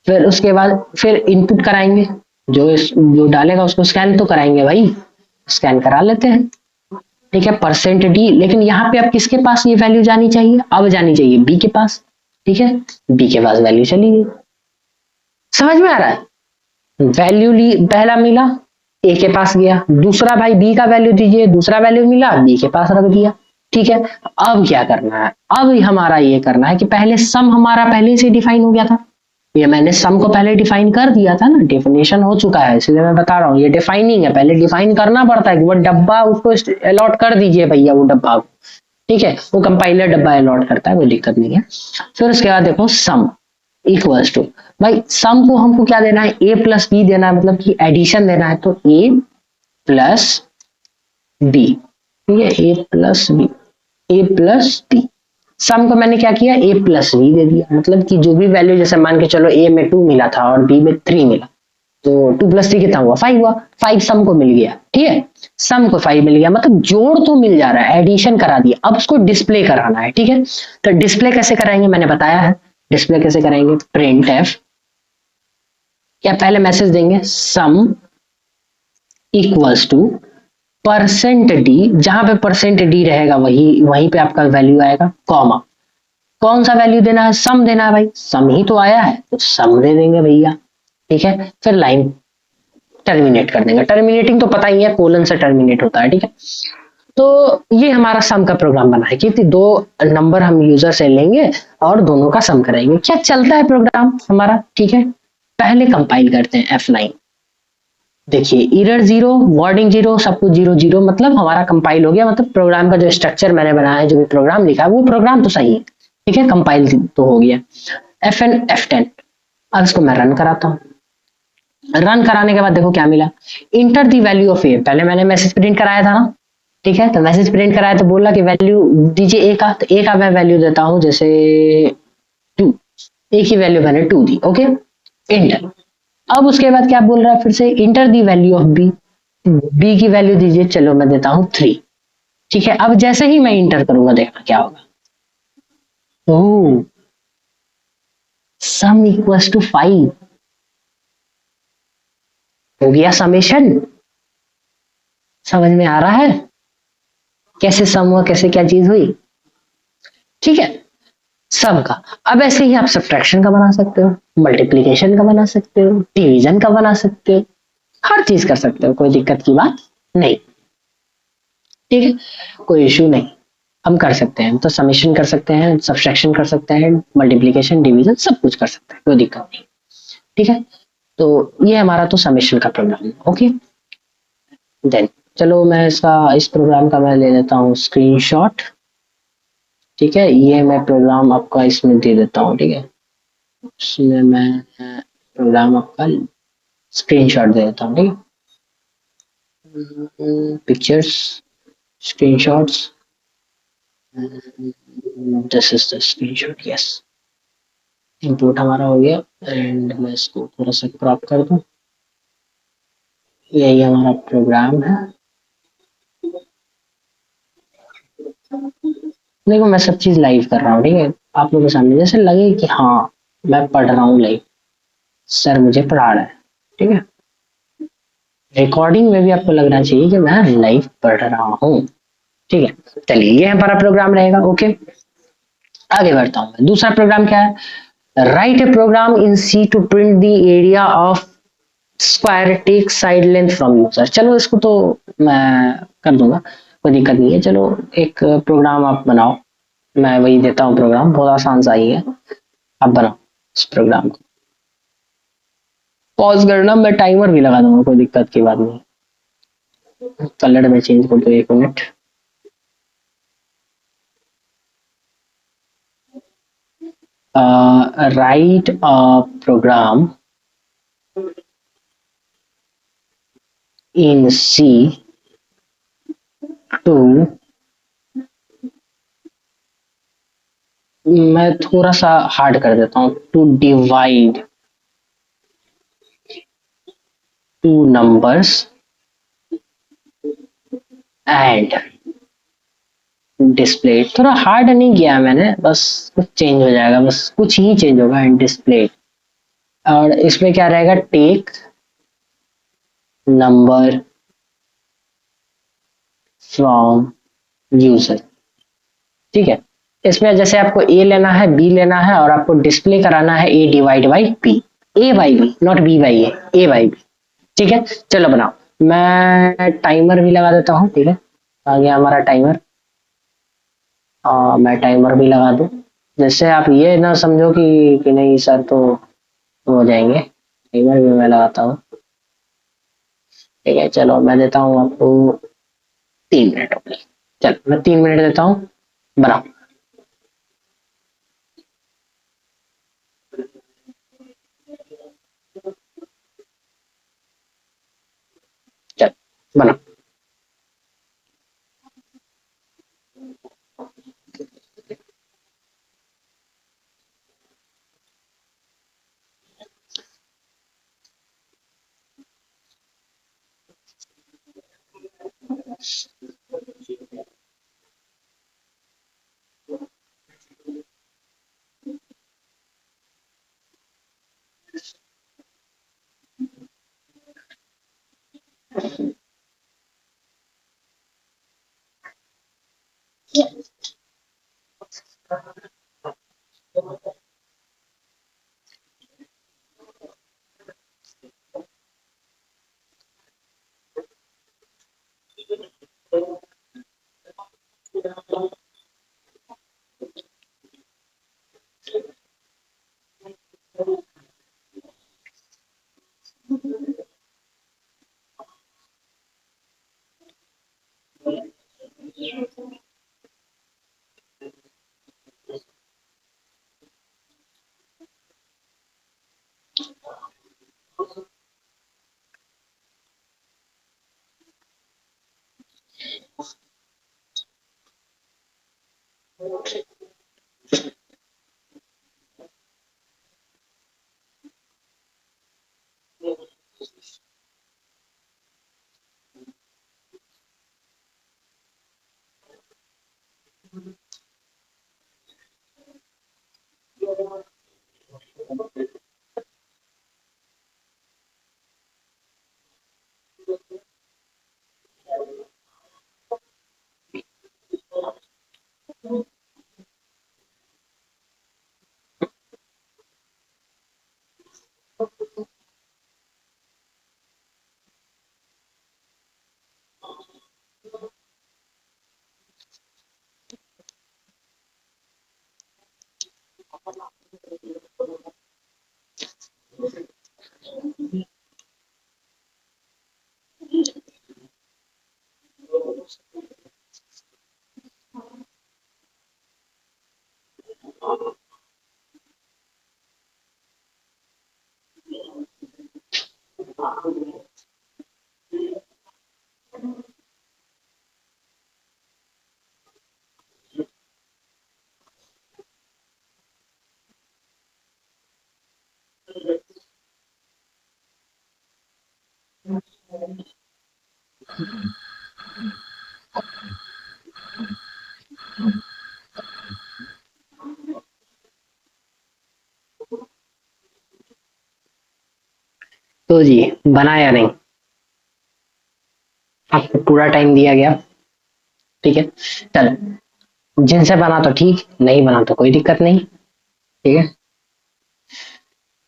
फिर उसके बाद फिर इनपुट कराएंगे, जो डालेगा उसको स्कैन तो कराएंगे भाई, स्कैन करा लेते हैं, ठीक है, परसेंट डी। लेकिन यहाँ पे अब किसके पास ये वैल्यू जानी चाहिए, अब जानी चाहिए बी के पास, ठीक है, बी के पास वैल्यू चली गई। समझ में आ रहा है, वैल्यू ली, पहला मिला ए के पास गया, दूसरा भाई बी का वैल्यू दीजिए, दूसरा वैल्यू मिला बी के पास रख दिया, ठीक है। अब क्या करना है, अब हमारा ये करना है कि पहले सम हमारा पहले से डिफाइन हो गया था, ये मैंने सम को पहले डिफाइन कर दिया था ना, डेफिनेशन हो चुका है, इसलिए मैं बता रहा हूँ, ये डिफाइनिंग है, पहले डिफाइन करना पड़ता है कि वो डब्बा उसको अलॉट कर दीजिए भैया, वो डब्बा को, ठीक है, वो कंपाइलर डब्बा अलॉट करता है, कोई दिक्कत नहीं है। फिर उसके बाद देखो सम इक्वल्स टू, भाई सम को हमको क्या देना है, ए प्लस बी देना है, मतलब कि एडिशन देना है, तो ए प्लस बी, ठीक है, ए प्लस बी, ए प्लस बी। सम को मैंने क्या किया, ए प्लस बी दे दिया, मतलब कि जो भी वैल्यू, जैसे मान के चलो ए में 2 मिला था और बी में 3 मिला, तो 2 प्लस 3 कितना हुआ, 5 हुआ, 5 सम को मिल गया, ठीक है, सम को 5 मिल गया, मतलब जोड़ तो मिल जा रहा है, एडिशन करा दिया। अब उसको डिस्प्ले कराना है, ठीक है, तो डिस्प्ले कैसे कराएंगे मैंने बताया है, डिस्प्ले कैसे करेंगे, प्रिंट एफ, क्या पहले मैसेज देंगे सम इक्वल्स टू परसेंट डी, जहां पे परसेंट डी रहेगा वहीं पे आपका वैल्यू आएगा, कॉमा, कौन सा वैल्यू देना है, सम देना है भाई, सम ही तो आया है तो सम दे देंगे भैया, ठीक है। फिर लाइन टर्मिनेट कर देंगे, टर्मिनेटिंग तो पता ही है, कोलन से टर्मिनेट होता है, ठीक है। तो ये हमारा सम का प्रोग्राम बना है कि 2 नंबर हम यूजर से लेंगे और दोनों का सम करेंगे। क्या चलता है प्रोग्राम हमारा, ठीक है। पहले कंपाइल करते हैं F9, देखिए एरर 0, वार्निंग 0, सब कुछ 0 0, मतलब हमारा कंपाइल हो गया, मतलब प्रोग्राम का जो स्ट्रक्चर मैंने बनाया है, जो भी प्रोग्राम लिखा है वो प्रोग्राम तो सही है, ठीक है, कंपाइल तो हो गया। Fn F10, अब इसको मैं रन कराता हूँ, रन कराने के बाद देखो क्या मिला, इंटर दी वैल्यू ऑफ ए, पहले मैंने मैसेज प्रिंट कराया था ना, ठीक है, तो मैसेज प्रिंट कराया तो बोला कि वैल्यू दीजिए ए का, तो ए का मैं वैल्यू देता हूं जैसे 2, ए की वैल्यू मैंने 2 दी, ओके, इंटर। अब उसके बाद क्या बोल रहा है, फिर से enter the value of B, B की वैल्यू दीजिए, चलो मैं देता हूं 3, ठीक है। अब जैसे ही मैं इंटर करूंगा देखना क्या होगा, ओह सम इक्वल्स टू 5, हो गया समेशन। समझ में आ रहा है कैसे सम हुआ, कैसे क्या चीज हुई, ठीक है। सम का। अब ऐसे ही आप सब्ट्रैक्शन का बना सकते हो, मल्टीप्लीकेशन का बना सकते हो, डिवीजन का बना सकते हो, हर चीज कर सकते हो, कोई दिक्कत की बात नहीं। ठीक है, कोई इश्यू नहीं, हम कर सकते हैं। तो समेशन कर सकते हैं, सब्ट्रैक्शन कर सकते हैं, मल्टीप्लीकेशन डिवीजन सब कुछ कर सकते हैं, कोई दिक्कत नहीं। ठीक है, तो ये हमारा तो समेशन का प्रोग्राम है। ओके, देन चलो मैं इसका, इस प्रोग्राम का मैं ले लेता हूँ स्क्रीनशॉट। ठीक है, ये मैं प्रोग्राम आपका इसमें दे देता हूँ। ठीक है, इसमें मैं प्रोग्राम आपका स्क्रीनशॉट दे देता हूँ। ठीक है, pictures, screenshots, this is the screenshot, yes. Import हमारा हो गया, एंड मैं इसको थोड़ा सा क्रॉप कर दूं। यही हमारा प्रोग्राम है। देखो मैं सब चीज लाइव कर रहा हूँ, ठीक है, आप लोगों के सामने, जैसे लगे कि हाँ मैं पढ़ रहा हूँ लाइव, सर मुझे पढ़ा रहा है। ठीक है, रिकॉर्डिंग में भी आपको लगना चाहिए कि मैं लाइव पढ़ रहा हूँ। ठीक है, चलिए ये हमारा प्रोग्राम रहेगा। ओके, आगे बढ़ता हूँ मैं। दूसरा प्रोग्राम क्या है? Write a program in C to print the area of square take side length from user. चलो इसको तो मैं कर दूंगा, कोई दिक्कत नहीं है। चलो एक प्रोग्राम आप बनाओ, मैं वही देता हूँ प्रोग्राम, बहुत आसान सा ही है, आप बनाओ इस प्रोग्राम को। पॉज करना, मैं टाइमर भी लगा दूंगा, कोई दिक्कत की बात नहीं। कलर में चेंज कर दो, 1 minute. Write a program in C to, मैं थोड़ा सा हार्ड कर देता हूँ, to divide two numbers and display. थोड़ा हार्ड नहीं किया मैंने, बस कुछ चेंज हो जाएगा, बस कुछ ही चेंज होगा, एंड डिस्प्ले। और इसमें क्या रहेगा? Take number from user. ठीक है, इसमें जैसे आपको ए लेना है, बी लेना है, और आपको डिस्प्ले कराना है A divide by B, A by B, not B by A by B. ठीक है, चलो बनाओ। मैं टाइमर भी लगा देता हूँ। ठीक है, आ गया हमारा टाइमर। मैं टाइमर भी लगा दूं, जैसे आप ये ना समझो कि नहीं सर तो हो जाएंगे। टाइमर भी मैं लगाता हूँ। ठीक है, चलो मैं देता हूँ आपको 3 मिनट ओनली। चलो मैं 3 मिनट देता हूँ, बनाओ। चलो बनाओ। तो जी बना या नहीं? आपको पूरा टाइम दिया गया, ठीक है। चलो, जिनसे बना तो ठीक, नहीं बना तो कोई दिक्कत नहीं, ठीक है।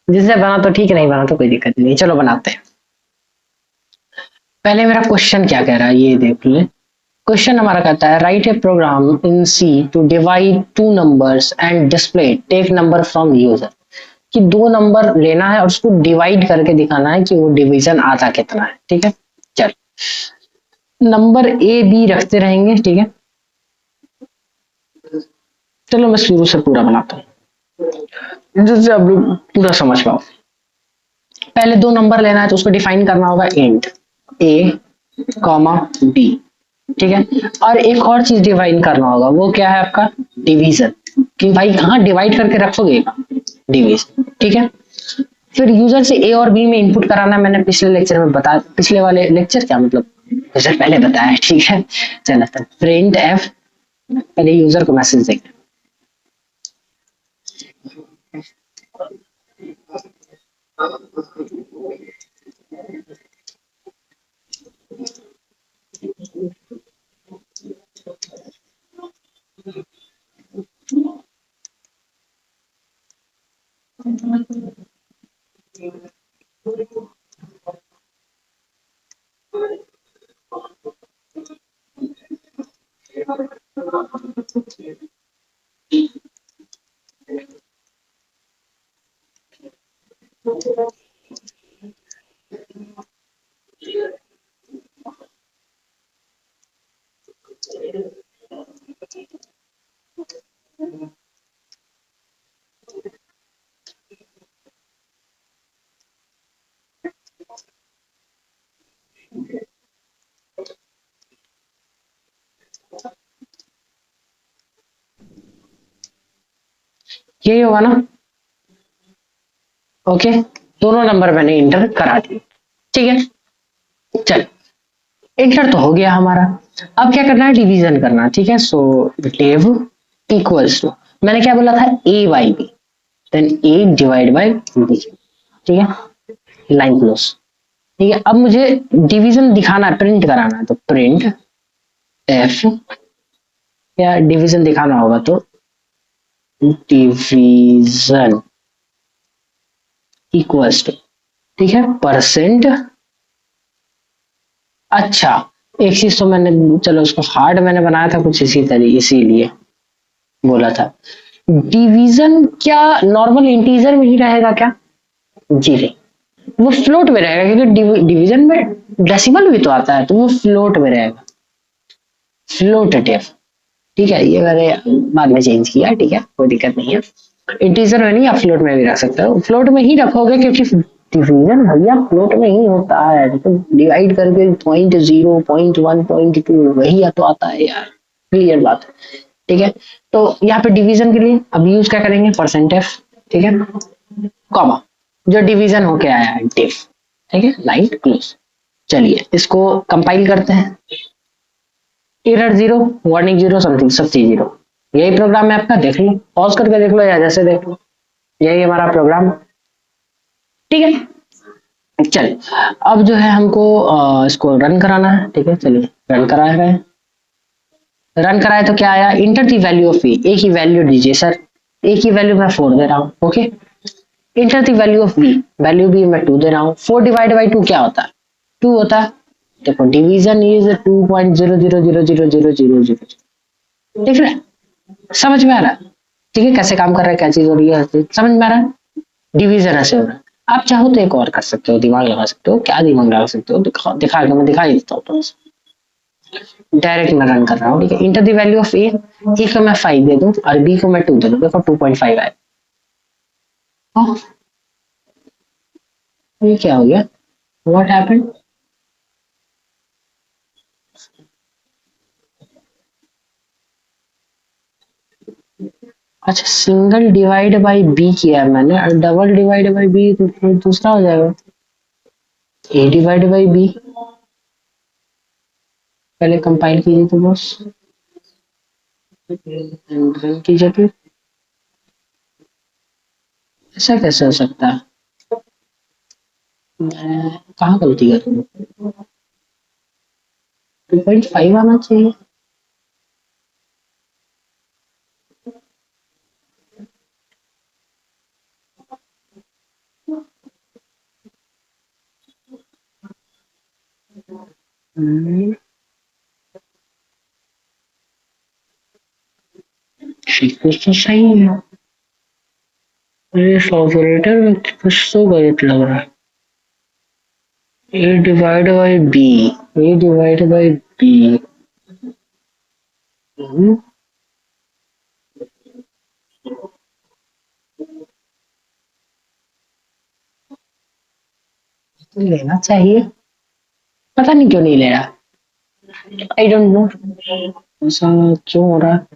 जिससे बना तो ठीक, नहीं बना तो कोई दिक्कत नहीं। चलो बनाते हैं। पहले मेरा क्वेश्चन क्या कह रहा है ये देख ले। क्वेश्चन हमारा कहता है write a program in C to divide two numbers and display take number from user. कि दो नंबर लेना है और उसको डिवाइड करके दिखाना है कि वो डिवीजन आता कितना है, ठीक है। चल, नंबर ए बी रखते रहेंगे, ठीक है। चलो मैं शुरू से पूरा बनाता हूँ जिससे आप लोग पूरा समझ पाओ। पहले दो नंबर लेना है तो उसको डिफाइन करना होगा इंट ए कॉमा बी, ठीक है। और एक और चीज डिवाइन करना होगा, वो क्या है आपका डिवीजन। कि भाई कहाँ डिवाइड करके रखोगे, डिवीजन, ठीक है। फिर यूजर से ए और बी में इनपुट कराना मैंने पिछले लेक्चर में बता, पिछले वाले लेक्चर क्या मतलब लेक्चर पहले बताया, ठीक है। चलो तो प्रिंट एफ, पहले यूजर को मैसेज देंगे। यही होगा ना, ओके। दोनों नंबर मैंने इंटर करा दिए, ठीक है। चल, इंटर तो हो गया हमारा। अब क्या करना है, डिवीजन करना, ठीक है। सो डिव इक्वल्स टू, मैंने क्या बोला था, A by B, then A divide by B, ठीक है। लाइन क्लोज, ठीक है। अब मुझे डिवीजन दिखाना है, प्रिंट कराना है, तो प्रिंट एफ, या डिवीजन दिखाना होगा तो डिवीजन इक्वल्स टू, ठीक है, परसेंट। अच्छा, एक चीज तो मैंने, चलो उसको हार्ड मैंने बनाया था कुछ इसी तरीके, इसीलिए बोला था। डिवीजन क्या नॉर्मल इंटीजर में ही रहेगा क्या? जी नहीं, वो फ्लोट में रहेगा, क्योंकि डिवीजन में डेसिमल भी तो आता है, तो वो फ्लोट में रहेगा, फ्लोटेटिव, ठीक है। ये मैंने बाद में चेंज किया, ठीक है, कोई दिक्कत नहीं है। इंटीजर में नहीं, आप फ्लोट में भी रख सकते हो, फ्लोट में ही रखोगे क्योंकि डिवीजन भैया फ्लोट में ही होता है। तो डिवाइड करके 0.0 0.1 0.2 वही तो आता है यार, क्लियर बात है, ठीक है। तो यहाँ पे डिवीजन के लिए अब यूज क्या करेंगे, परसेंट एफ, ठीक है, कॉमा, जो डिवीजन होके आया है डिव, ठीक है, लाइन क्लोज। चलिए इसको कंपाइल करते हैं। Error zero, warning zero, something सब चीज जीरो। यही प्रोग्राम है आपका, देख लो, पॉज करके देख लो या जैसे देख लो, यही हमारा प्रोग्राम, ठीक है। चल, अब जो है हमको इसको रन कराना है, ठीक है। चलिए रन कराया गया, रन कराए तो क्या आया, इंटर दी वैल्यू ऑफ ए, ए की वैल्यू दीजिए सर, ए की वैल्यू मैं 4 दे रहा हूँ, okay. Enter the value of B, value B मैं 2 दे रहा हूँ। 4 डिवाइड बाई 2 क्या होता है, 2 होता है। देखो डिवीजन इज 2.0000000, देख रहे हैं? समझ में आ रहा है? ठीक है, कैसे काम कर रहा है, क्या चीज हो रही है, समझ में आ रहा है। डिवीजन ऐसे हो रहा है। आप चाहो तो एक और कर सकते हो, दिमाग लगा सकते हो, क्या दिमाग लगा सकते हो, दिखा के मैं दिखा ही देता हूँ। डायरेक्ट मैं रन कर रहा हूँ, ठीक है। इंटर द वैल्यू ऑफ ए को मैं 5 दे दूं और बी को मैं 2 दे दूं, देखो 2.5 है। हाँ, ये क्या हो गया, व्हाट हैपेंड। अच्छा, सिंगल डिवाइड बाई बी किया है मैंने, और डबल डिवाइड बाई बी तो फिर दूसरा हो जाएगा, ए डिवाइड बाई बी। पहले कंपाइल कीजिए तो बस, रन कीजिए तो। ऐसा कैसे हो सकता है, मैं कहाँ गलती कर रही हूँ। 2.5 आना चाहिए। हम्म, कुछ तो सही है, ये ऑपरेटर में कुछ तो गलत लग रहा है। A divide by B, A divide by B. लेना चाहिए, पता नहीं क्यों नहीं ले रहा, आई डोंट नो ऐसा क्यों हो रहा है।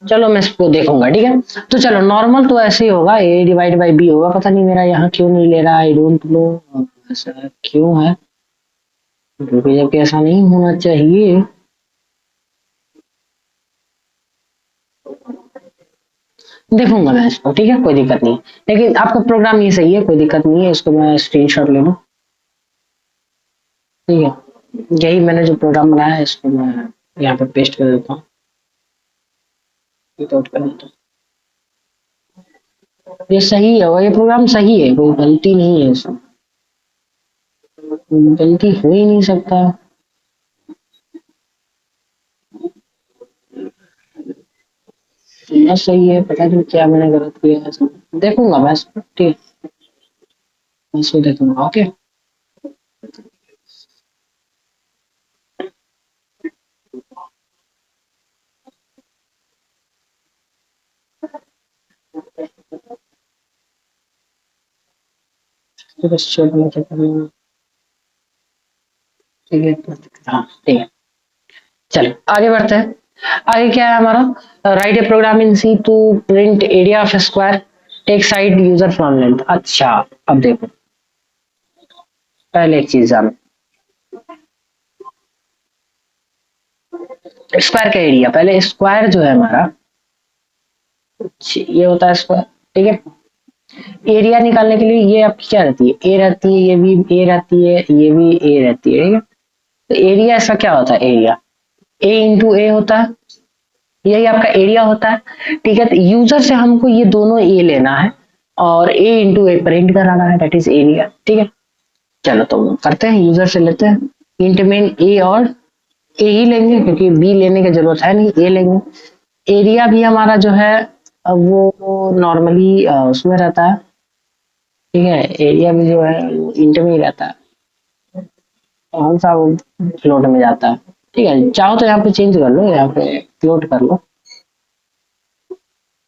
चलो मैं इसको देखूंगा, ठीक है। तो चलो नॉर्मल तो ऐसे ही होगा, ए डिवाइड बाई बी होगा, पता नहीं मेरा यहाँ क्यों नहीं ले रहा, आई डोंट नो ऐसा क्यों है, क्योंकि जबकि ऐसा नहीं होना चाहिए। देखूंगा मैं इसको, ठीक है, कोई दिक्कत नहीं। लेकिन आपका प्रोग्राम ये सही है, कोई दिक्कत नहीं है, इसको मैं स्क्रीनशॉट ले लूँ, ठीक है। यही मैंने जो प्रोग्राम बनाया है, इसको मैं यहाँ पे पेस्ट कर देता हूँ, विदाउट कर देता हूँ। ये सही है, और ये प्रोग्राम सही है, कोई गलती नहीं है इसमें, गलती हो ही नहीं सकता। बस सही है, पता नहीं क्या मैंने गलत किया है इसमें। देखूंगा मैं इसको, ठीक है, मैं इसको देखूंगा, ओके। तो बस चलो मैं क्या करूँगा, ठीक है, हाँ ठीक है। चलो आगे बढ़ते हैं। आगे क्या है हमारा, write a program in C to print area of square, take side user from length. अच्छा, अब देखो, पहले एक चीज जानो, स्क्वायर का एरिया, पहले स्क्वायर जो है हमारा, ये होता है स्क्वायर, ठीक है। एरिया निकालने के लिए ये आपकी क्या रहती है, ए रहती है, ये भी ए रहती है, ये भी ए रहती है, ठीक है। तो एरिया इसका क्या होता है, एरिया ए इंटू ए होता है, यही आपका एरिया होता है, ठीक है। तो यूजर से हमको ये दोनों ए लेना है और ए इंटू ए प्रिंट कराना है, दैट इज एरिया, ठीक है। चलो तो करते हैं, यूजर से लेते हैं, इंट मेन ए, और ए ही लेंगे क्योंकि बी लेने की जरूरत है नहीं, ए लेंगे। एरिया भी हमारा जो है, अब वो नॉर्मली उसमें रहता है, ठीक है। एरिया भी जो है वो इंट में ही रहता है, कौन सा वो फ्लोट में जाता है, ठीक है। चाहो तो यहाँ पे चेंज कर लो, यहाँ पे फ्लोट कर लो,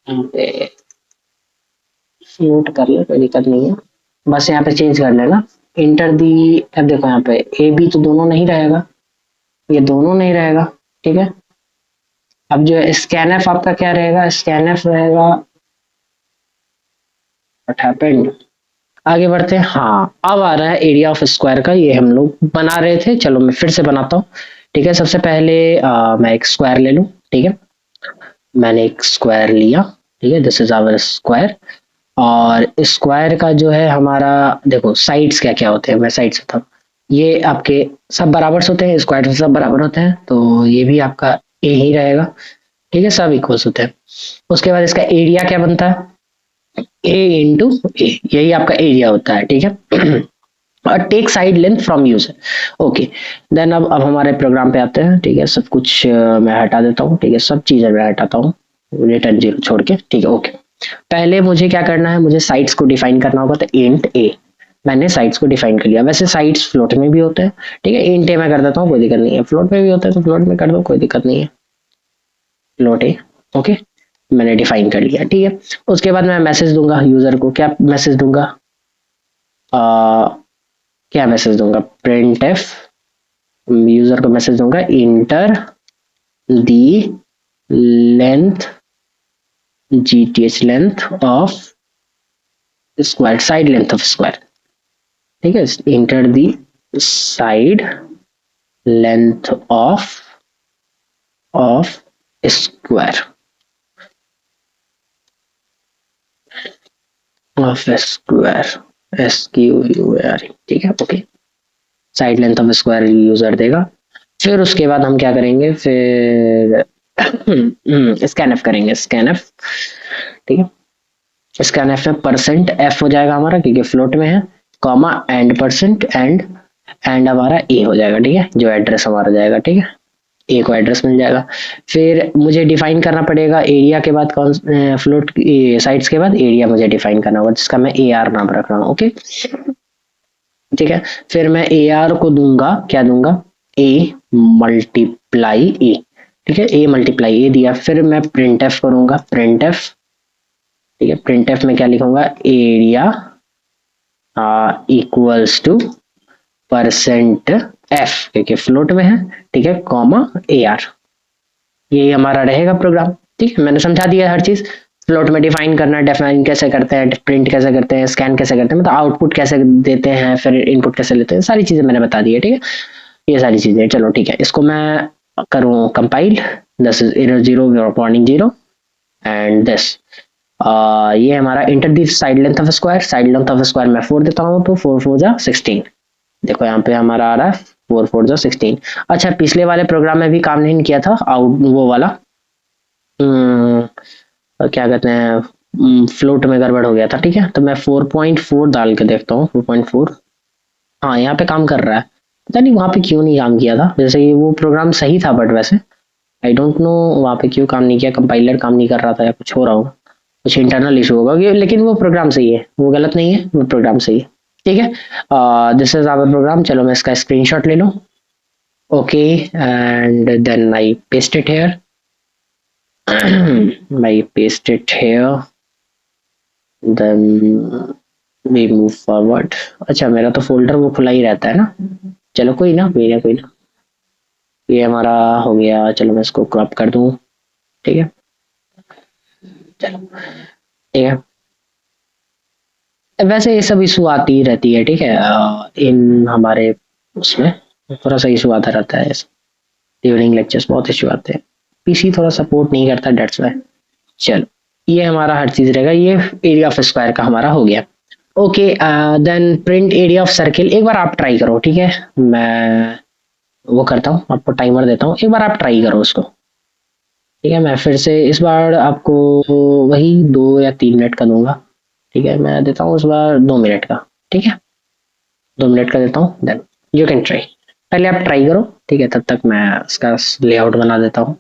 यहाँ पे फ्लोट कर लो, कोई दिक्कत नहीं है। बस यहाँ पे चेंज कर लेना, इंटर दी। अब देखो यहाँ पे ए बी तो दोनों नहीं रहेगा, ये दोनों नहीं रहेगा, ठीक है। अब जो स्कैनएफ आपका क्या रहेगा, स्कैनएफ रहेगा, व्हाट हैपेंड। आगे बढ़ते हैं, हाँ अब आ रहा है एरिया ऑफ स्क्वायर का, ये हम लोग बना रहे थे, चलो मैं फिर से बनाता हूँ, ठीक है। सबसे पहले मैं एक स्क्वायर ले लूँ, ठीक है। मैंने एक स्क्वायर लिया, ठीक है, दिस इज आवर स्क्वायर। और स्क्वायर का जो है हमारा, देखो साइड्स क्या क्या होते हैं, मैं साइड्स बताऊँ। ये आपके सब बराबर होते हैं, स्क्वायर सब बराबर होते हैं, तो ये भी आपका ए ही रहेगा, ठीक है, सब इक्वल्स होते हैं। उसके बाद इसका एरिया क्या बनता है, ए इंटू ए, यही आपका एरिया होता है, ठीक है। और take side length from user, okay. Then अब हमारे प्रोग्राम पे आते हैं, ठीक है। सब कुछ मैं हटा देता हूँ, ठीक है, सब चीजें मैं हटाता हूँ, रिटर्न जीरो छोड़ के, ठीक है ओके। पहले मुझे क्या करना है, मुझे साइट्स को डिफाइन करना होगा, तो इंट ए, मैंने साइट्स को डिफाइन कर लिया। वैसे साइट्स फ्लोट में भी होते हैं, ठीक है, इंट ए मैं कर देता हूँ, कोई दिक्कत नहीं है। फ्लोट में भी होता है तो फ्लोट में कर दो, कोई दिक्कत नहीं है। फ्लोट ए, ओके, मैंने डिफाइन कर लिया, ठीक है। उसके बाद मैं मैसेज दूंगा यूजर को, क्या मैसेज दूंगा, आ, क्या मैसेज दूंगा, प्रिंट एफ, यूजर को मैसेज दूंगा enter the length, GTH length of square, side length of square, ठीक है, enter the side length of square, of square, S Q U R, ठीक है okay. Side length of square user देगा। फिर उसके बाद हम क्या करेंगे, फिर स्कैन एफ करेंगे, स्कैन एफ, ठीक है। स्कैन एफ में परसेंट एफ हो जाएगा हमारा, क्योंकि फ्लोट में है, कॉमा एंड परसेंट एंड हमारा ए हो जाएगा, ठीक है, जो एड्रेस हमारा जाएगा, ठीक है, ए को एड्रेस मिल जाएगा। फिर मुझे डिफाइन करना पड़ेगा एरिया के बाद, कौन फ्लोट साइट्स के बाद एरिया मुझे डिफाइन करना होगा, जिसका मैं ए आर नाम रख रहा हूँ, ओके, ठीक है। फिर मैं ए आर को दूंगा, क्या दूंगा, ए मल्टीप्लाई ए, ठीक है, ए मल्टीप्लाई ए दिया। फिर मैं प्रिंट एफ करूंगा, प्रिंट एफ, ठीक है, प्रिंट एफ में क्या लिखूंगा, area equals two percent F, क्योंकि फ्लोट में है, ठीक है, कॉमा ए आर, यही हमारा रहेगा प्रोग्राम, ठीक है। मैंने समझा दिया हर चीज, फ्लोट में डिफाइन करना, डिफाइन कैसे करते हैं, प्रिंट कैसे करते हैं, स्कैन कैसे करते हैं, मतलब आउटपुट कैसे देते हैं, फिर इनपुट कैसे लेते हैं, सारी चीजें मैंने बता दी है, ठीक है, ये सारी चीजें। चलो ठीक है, इसको मैं करूँ compile, this is error zero, warning zero, and this, ये हमारा inter the side length of square, side length of square मैं 4 देता हूँ, तो 4 4 जा 16, देखो यहाँ पे हमारा आ रहा है 4 4 जा 16। अच्छा, पिछले वाले प्रोग्राम में भी काम नहीं किया था, आउट वो वाला, क्या कहते हैं, फ्लोट में गड़बड़ हो गया था, ठीक है, तो मैं 4.4 डाल के देखता हूँ, 4.4, हाँ यहाँ पे काम कर रहा है। पता नहीं वहां पे क्यों नहीं काम किया था, जैसे कि वो प्रोग्राम सही था, बट वैसे आई डोंट नो वहां पे क्यों काम नहीं किया, कंपाइलर काम नहीं कर रहा था या कुछ हो रहा होगा, कुछ इंटरनल इशू होगा, लेकिन वो प्रोग्राम सही है, वो गलत नहीं है, वो प्रोग्राम सही है, ठीक है। दिस इज आवर प्रोग्राम, चलो मैं इसका स्क्रीनशॉट ले लूँ, okay, and then I paste it here, I paste it here, then we move forward। अच्छा, मेरा तो फोल्डर वो खुला ही रहता है ना, चलो कोई ना, कोई ना, कोई ना, ये हमारा हो गया, चलो मैं इसको क्रॉप कर दूं, ठीक है, चलो ठीक है। वैसे ये सब इशू आती ही रहती है, ठीक है, इन हमारे उसमें थोड़ा सा इशू आता रहता है, ड्यूरिंग लेक्चर्स बहुत इशू आते हैं, पीसी थोड़ा सपोर्ट नहीं करता, डेट्स वाई। चलो, ये हमारा हर चीज रहेगा, ये एरिया ऑफ स्क्वायर का हमारा हो गया, okay. Then print area of circle, एक बार आप ट्राई करो, ठीक है, मैं वो करता हूँ, आपको टाइमर देता हूँ, एक बार आप ट्राई करो उसको, ठीक है। मैं फिर से इस बार आपको वही 2 या 3 मिनट का दूंगा, ठीक है, मैं देता हूँ इस बार 2 मिनट का, ठीक है, 2 मिनट का देता हूँ, देन यू कैन ट्राई, पहले आप ट्राई करो, ठीक है, तब तक मैं इसका लेआउट बना देता हूँ।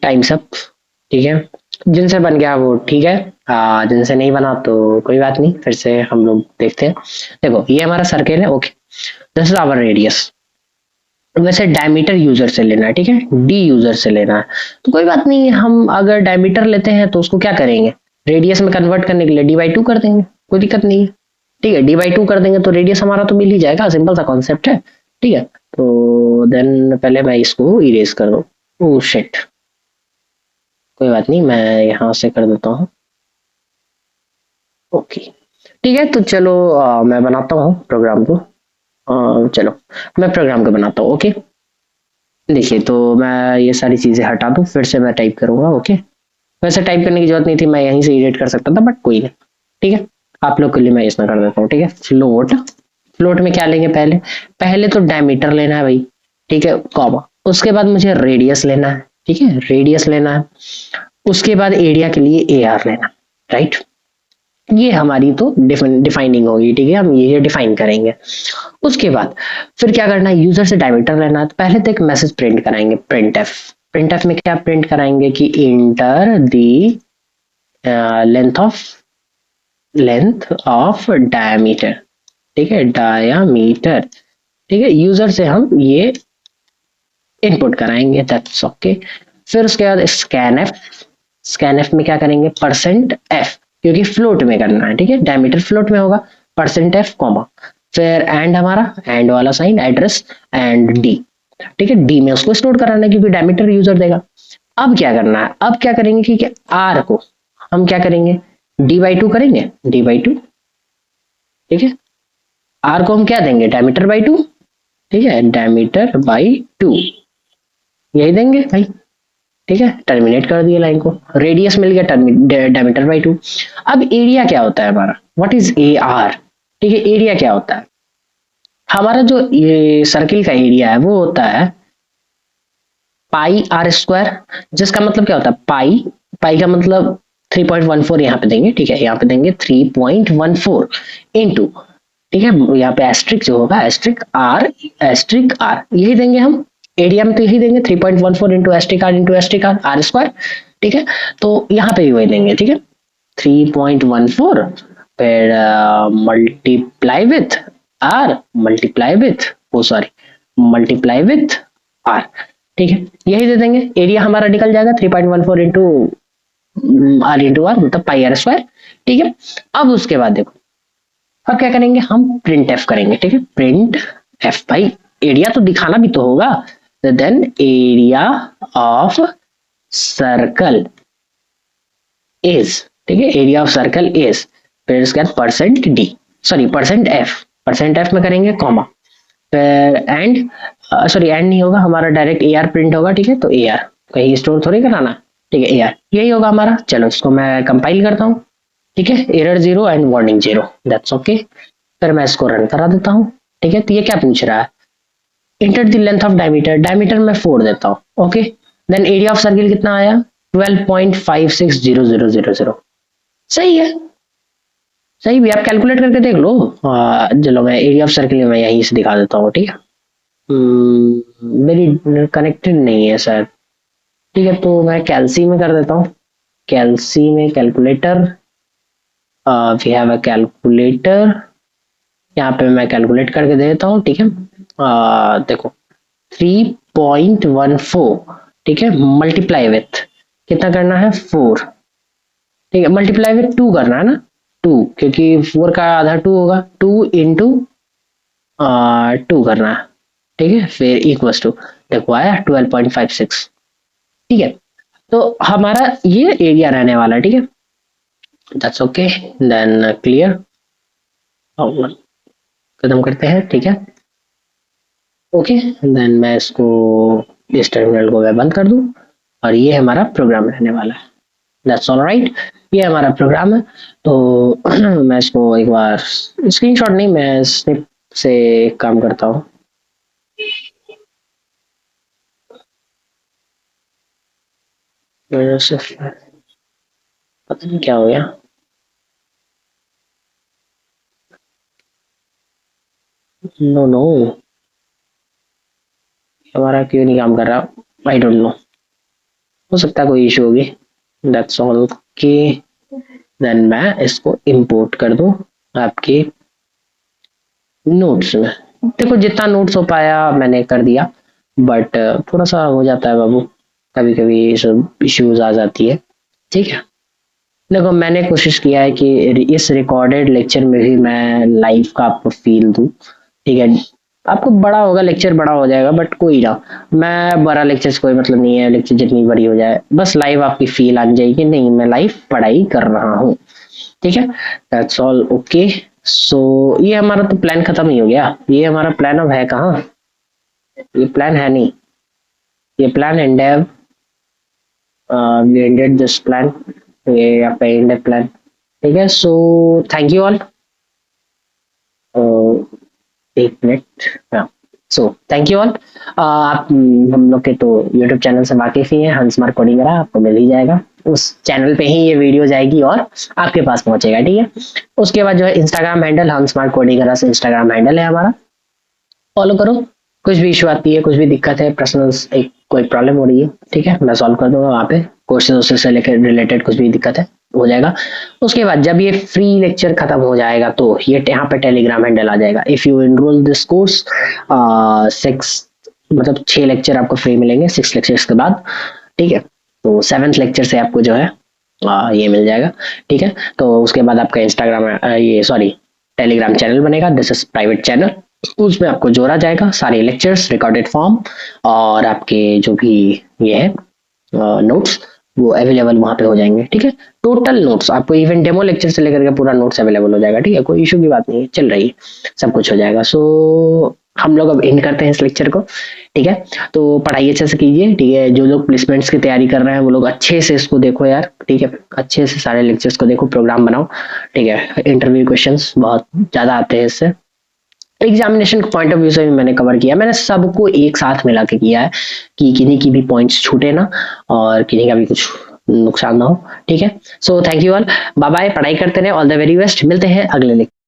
Times up. ठीक है, जिनसे बन गया वो ठीक है, जिनसे नहीं बना तो कोई बात नहीं, फिर से हम लोग देखते हैं। देखो ये हमारा सर्कल है, okay, this is our radius. वैसे डायमीटर यूजर से लेना है, ठीक है, डी यूजर से लेना है, तो कोई बात नहीं, हम अगर डायमीटर लेते हैं तो उसको क्या करेंगे, रेडियस में कन्वर्ट करने के लिए डी बाई टू कर देंगे, कोई दिक्कत नहीं है। ठीक है, डी बाई टू कर देंगे तो रेडियस हमारा तो मिल ही जाएगा, सिंपल सा कॉन्सेप्ट है। ठीक है, तो देन पहले मैं इसको इरेज कर दूं। ओह शिट, कोई बात नहीं, मैं यहाँ से कर देता हूँ। ओके, ठीक है, तो चलो मैं बनाता हूँ प्रोग्राम को। चलो मैं प्रोग्राम को बनाता हूँ, ओके। देखिए, तो मैं ये सारी चीजें हटा दूं, फिर से मैं टाइप करूंगा, ओके। वैसे टाइप करने की जरूरत नहीं थी, मैं यहीं से एडिट कर सकता था, बट कोई नहीं। ठीक है, आप लोग के लिए मैं इसमें कर देता हूँ, ठीक है। फ्लोट, फ्लोट में क्या लेंगे, पहले पहले तो डायमीटर लेना है भाई, ठीक है, कॉमा, उसके बाद मुझे रेडियस लेना है, ठीक है, रेडियस लेना है, उसके बाद एरिया के लिए ए आर लेना, राइट। ये हमारी तो डिफाइनिंग होगी, ठीक है, हम ये डिफाइन करेंगे। उसके बाद फिर क्या करना है, यूजर से डायमीटर लेना है, तो पहले तो एक मैसेज प्रिंट कराएंगे, प्रिंट एफ। प्रिंट एफ में क्या प्रिंट कराएंगे कि inter the length of diameter, ठीक है, डायामीटर। ठीक है, यूजर से हम ये इनपुट कराएंगे, दैट्स ओके। फिर उसके बाद स्कैन एफ, स्कैन एफ में क्या करेंगे, परसेंट एफ, क्योंकि फ्लोट में करना है, ठीक है, डायमीटर फ्लोट में होगा, परसेंट एफ कॉमा, फिर एंड, हमारा एंड वाला साइन, एड्रेस एंड डी। ठीक है, डी में उसको स्टोर कराना है क्योंकि डायमीटर यूजर देगा। अब क्या करना है, अब क्या करेंगे कि आर को हम क्या करेंगे, डी बाई टू करेंगे, डी बाई टू। ठीक है, आर को हम क्या देंगे, डायमीटर बाई टू, ठीक है, डायमीटर बाई टू, यही देंगे भाई। ठीक है, टर्मिनेट कर दिया लाइन को, रेडियस मिल गया, डायमीटर बाई टू। अब एरिया क्या होता है हमारा, व्हाट इज ए आर। ठीक है, एरिया क्या होता है, हमारा जो ये सर्किल का एरिया है वो होता है पाई आर स्क्वायर, जिसका मतलब क्या होता है, पाई, पाई का मतलब 3.14 यहाँ पे देंगे, ठीक है, यहाँ पे देंगे 3.14 इंटू, ठीक है, यहाँ पे एस्ट्रिक जो होगा, एस्ट्रिक आर, एस्ट्रिक आर, यही देंगे हम, एरिया में तो यही देंगे 3.14 into asterisk r into asterisk r, r square. ठीक है, तो यहाँ पे भी वही देंगे, ठीक है, 3.14, फिर multiply with r, multiply with, oh sorry, multiply with r. ठीक है, यही दे देंगे, एरिया हमारा निकल जाएगा 3.14 इंटू आर इंटू आर, मतलब पाई आर स्क्वायर। ठीक है, अब उसके बाद देखो, अब क्या करेंगे, हम प्रिंट एफ करेंगे, ठीक है, प्रिंट एफ, भाई एरिया तो दिखाना भी तो होगा, then area of circle is, ठीक है, एरिया ऑफ सर्कल इज, फिर उसके बाद percent d, sorry percent f, percent f में करेंगे कॉमा, फिर एंड, सॉरी एंड नहीं होगा हमारा, डायरेक्ट ए आर प्रिंट होगा, ठीक है, तो ए आर कहीं स्टोर थोड़ी कराना, ठीक है, ए आर यही होगा हमारा। चलो इसको मैं कंपाइल करता हूँ, ठीक है, error zero and warning zero, that's okay. फिर मैं इसको रन करा देता हूँ। ठीक है, तो ये क्या पूछ रहा है, enter the length of diameter, diameter में 4 देता हूँ, okay. Then area of circle कितना आया, 12.560000, सही है, सही भी, आप कैलकुलेट करके देख लो। चलो मैं एरिया ऑफ सर्किल में यहीं से दिखा देता हूँ, ठीक है। मेरी कनेक्टेड नहीं है सर, ठीक है, तो मैं कैलसी में कर देता हूँ, कैलसी में calculator, we have a calculator, यहाँ पे मैं कैलकुलेट करके दे देता हूँ, ठीक है। देखो 3.14, ठीक है, मल्टीप्लाई विथ कितना करना है, 4, ठीक है, मल्टीप्लाई विथ 2 करना है ना, 2, क्योंकि 4 का आधा 2 होगा, 2 इंटू 2 करना है, ठीक है, फिर इक्वल्स टू, देखो आया 12.56। ठीक है, तो हमारा ये एरिया रहने वाला है, ठीक है, दैट्स ओके, देन क्लियर, खत्म करते हैं, ठीक है, ओके। देन मैं इसको, इस टर्मिनल को मैं बंद कर दूं, और ये हमारा प्रोग्राम रहने वाला है, दैट्स ऑल राइट, ये हमारा प्रोग्राम है। तो मैं इसको एक बार स्क्रीनशॉट नहीं, मैं स्निप से काम करता हूँ। पता नहीं क्या हो गया, नो नो, हमारा क्यों नहीं काम कर रहा, आई डोंट नो, हो सकता है कोई इशू होगी, दैट्स ऑल। कि देन मैं इसको इंपोर्ट कर दूं आपके नोट्स में। देखो जितना नोट्स हो पाया मैंने कर दिया, बट थोड़ा सा हो जाता है बाबू, कभी कभी सब इश्यूज आ जाती है, ठीक है। देखो मैंने कोशिश किया है कि इस रिकॉर्डेड लेक्चर में भी मैं लाइव का आपको फील दूं, ठीक है। आपको बड़ा होगा लेक्चर, बड़ा हो जाएगा, बट कोई ना, मैं बड़ा लेक्चर से कोई मतलब नहीं है, लेक्चर जितनी बड़ी हो जाए बस लाइव आपकी फील आ जाएगी, नहीं मैं लाइव पढ़ाई कर रहा हूँ, ठीक है। That's all okay. सो ये हमारा तो प्लान खत्म ही हो गया, ये हमारा प्लान अब है कहाँ, ये प्लान है नहीं, ये प्लान एंड है, वी एंडेड दिस प्लान, ये आपका एंड है प्लान, ठीक है। सो थैंक यू ऑल, एक मिनट, हाँ। सो थैंक यू ऑल। आप हम लोग के तो यूट्यूब चैनल से वाकिफ ही हैं, हंसमार्क कोडिंग आपको मिल ही जाएगा, उस चैनल पे ही ये वीडियो जाएगी और आपके पास पहुंचेगा, ठीक है। उसके बाद जो है इंस्टाग्राम हैंडल हंसमार्क कोडिंग से इंस्टाग्राम हैंडल है हमारा, फॉलो करो। कुछ भी इशू आती है, कुछ भी दिक्कत है, पर्सनल एक कोई प्रॉब्लम हो रही है, ठीक है, मैं सॉल्व कर दूंगा वहाँ पे, कोर्सेज से लेकर रिलेटेड कुछ भी दिक्कत है हो जाएगा। उसके बाद जब ये फ्री लेक्चर खत्म हो जाएगा तो ये यहाँ पे टेलीग्राम हैंडल आ जाएगा, if you enrol this course 6, मतलब 6 लेक्चर आपको फ्री मिलेंगे 6 लेक्चर्स के बाद, ठीक है। तो 7th लेक्चर से आपको जो है ये मिल जाएगा, ठीक है। तो उसके बाद आपका इंस्टाग्राम ये सॉरी टेलीग्राम चैनल बनेगा, दिस इज प्राइवेट चैनल, उसमें आपको जोड़ा जाएगा, सारे लेक्चर्स रिकॉर्डेड फॉर्म और आपके जो भी ये है नोट्स वो अवेलेबल वहां पे हो जाएंगे, ठीक है। टोटल नोट्स आपको इवन डेमो लेक्चर से लेकर के पूरा नोट्स अवेलेबल हो जाएगा, ठीक है, कोई इशू की बात नहीं है, चल रही है, सब कुछ हो जाएगा। सो हम लोग अब एंड करते हैं इस लेक्चर को, ठीक है। तो पढ़ाई अच्छे से कीजिए, ठीक है, जो लोग प्लेसमेंट्स की तैयारी कर रहे हैं वो लोग अच्छे से इसको देखो यार, ठीक है, अच्छे से सारे लेक्चर्स को देखो, प्रोग्राम बनाओ, ठीक है। इंटरव्यू क्वेश्चंस बहुत ज्यादा आते हैं इससे, एग्जामिनेशन पॉइंट ऑफ व्यू से भी मैंने कवर किया, मैंने सबको एक साथ मिला के किया है कि किन्हीं की भी पॉइंट्स छूटे ना और किन्हीं का भी कुछ नुकसान ना हो, ठीक है। So thank you all, bye bye, पढ़ाई करते रहे, ऑल द वेरी बेस्ट, मिलते हैं अगले लेक्चर।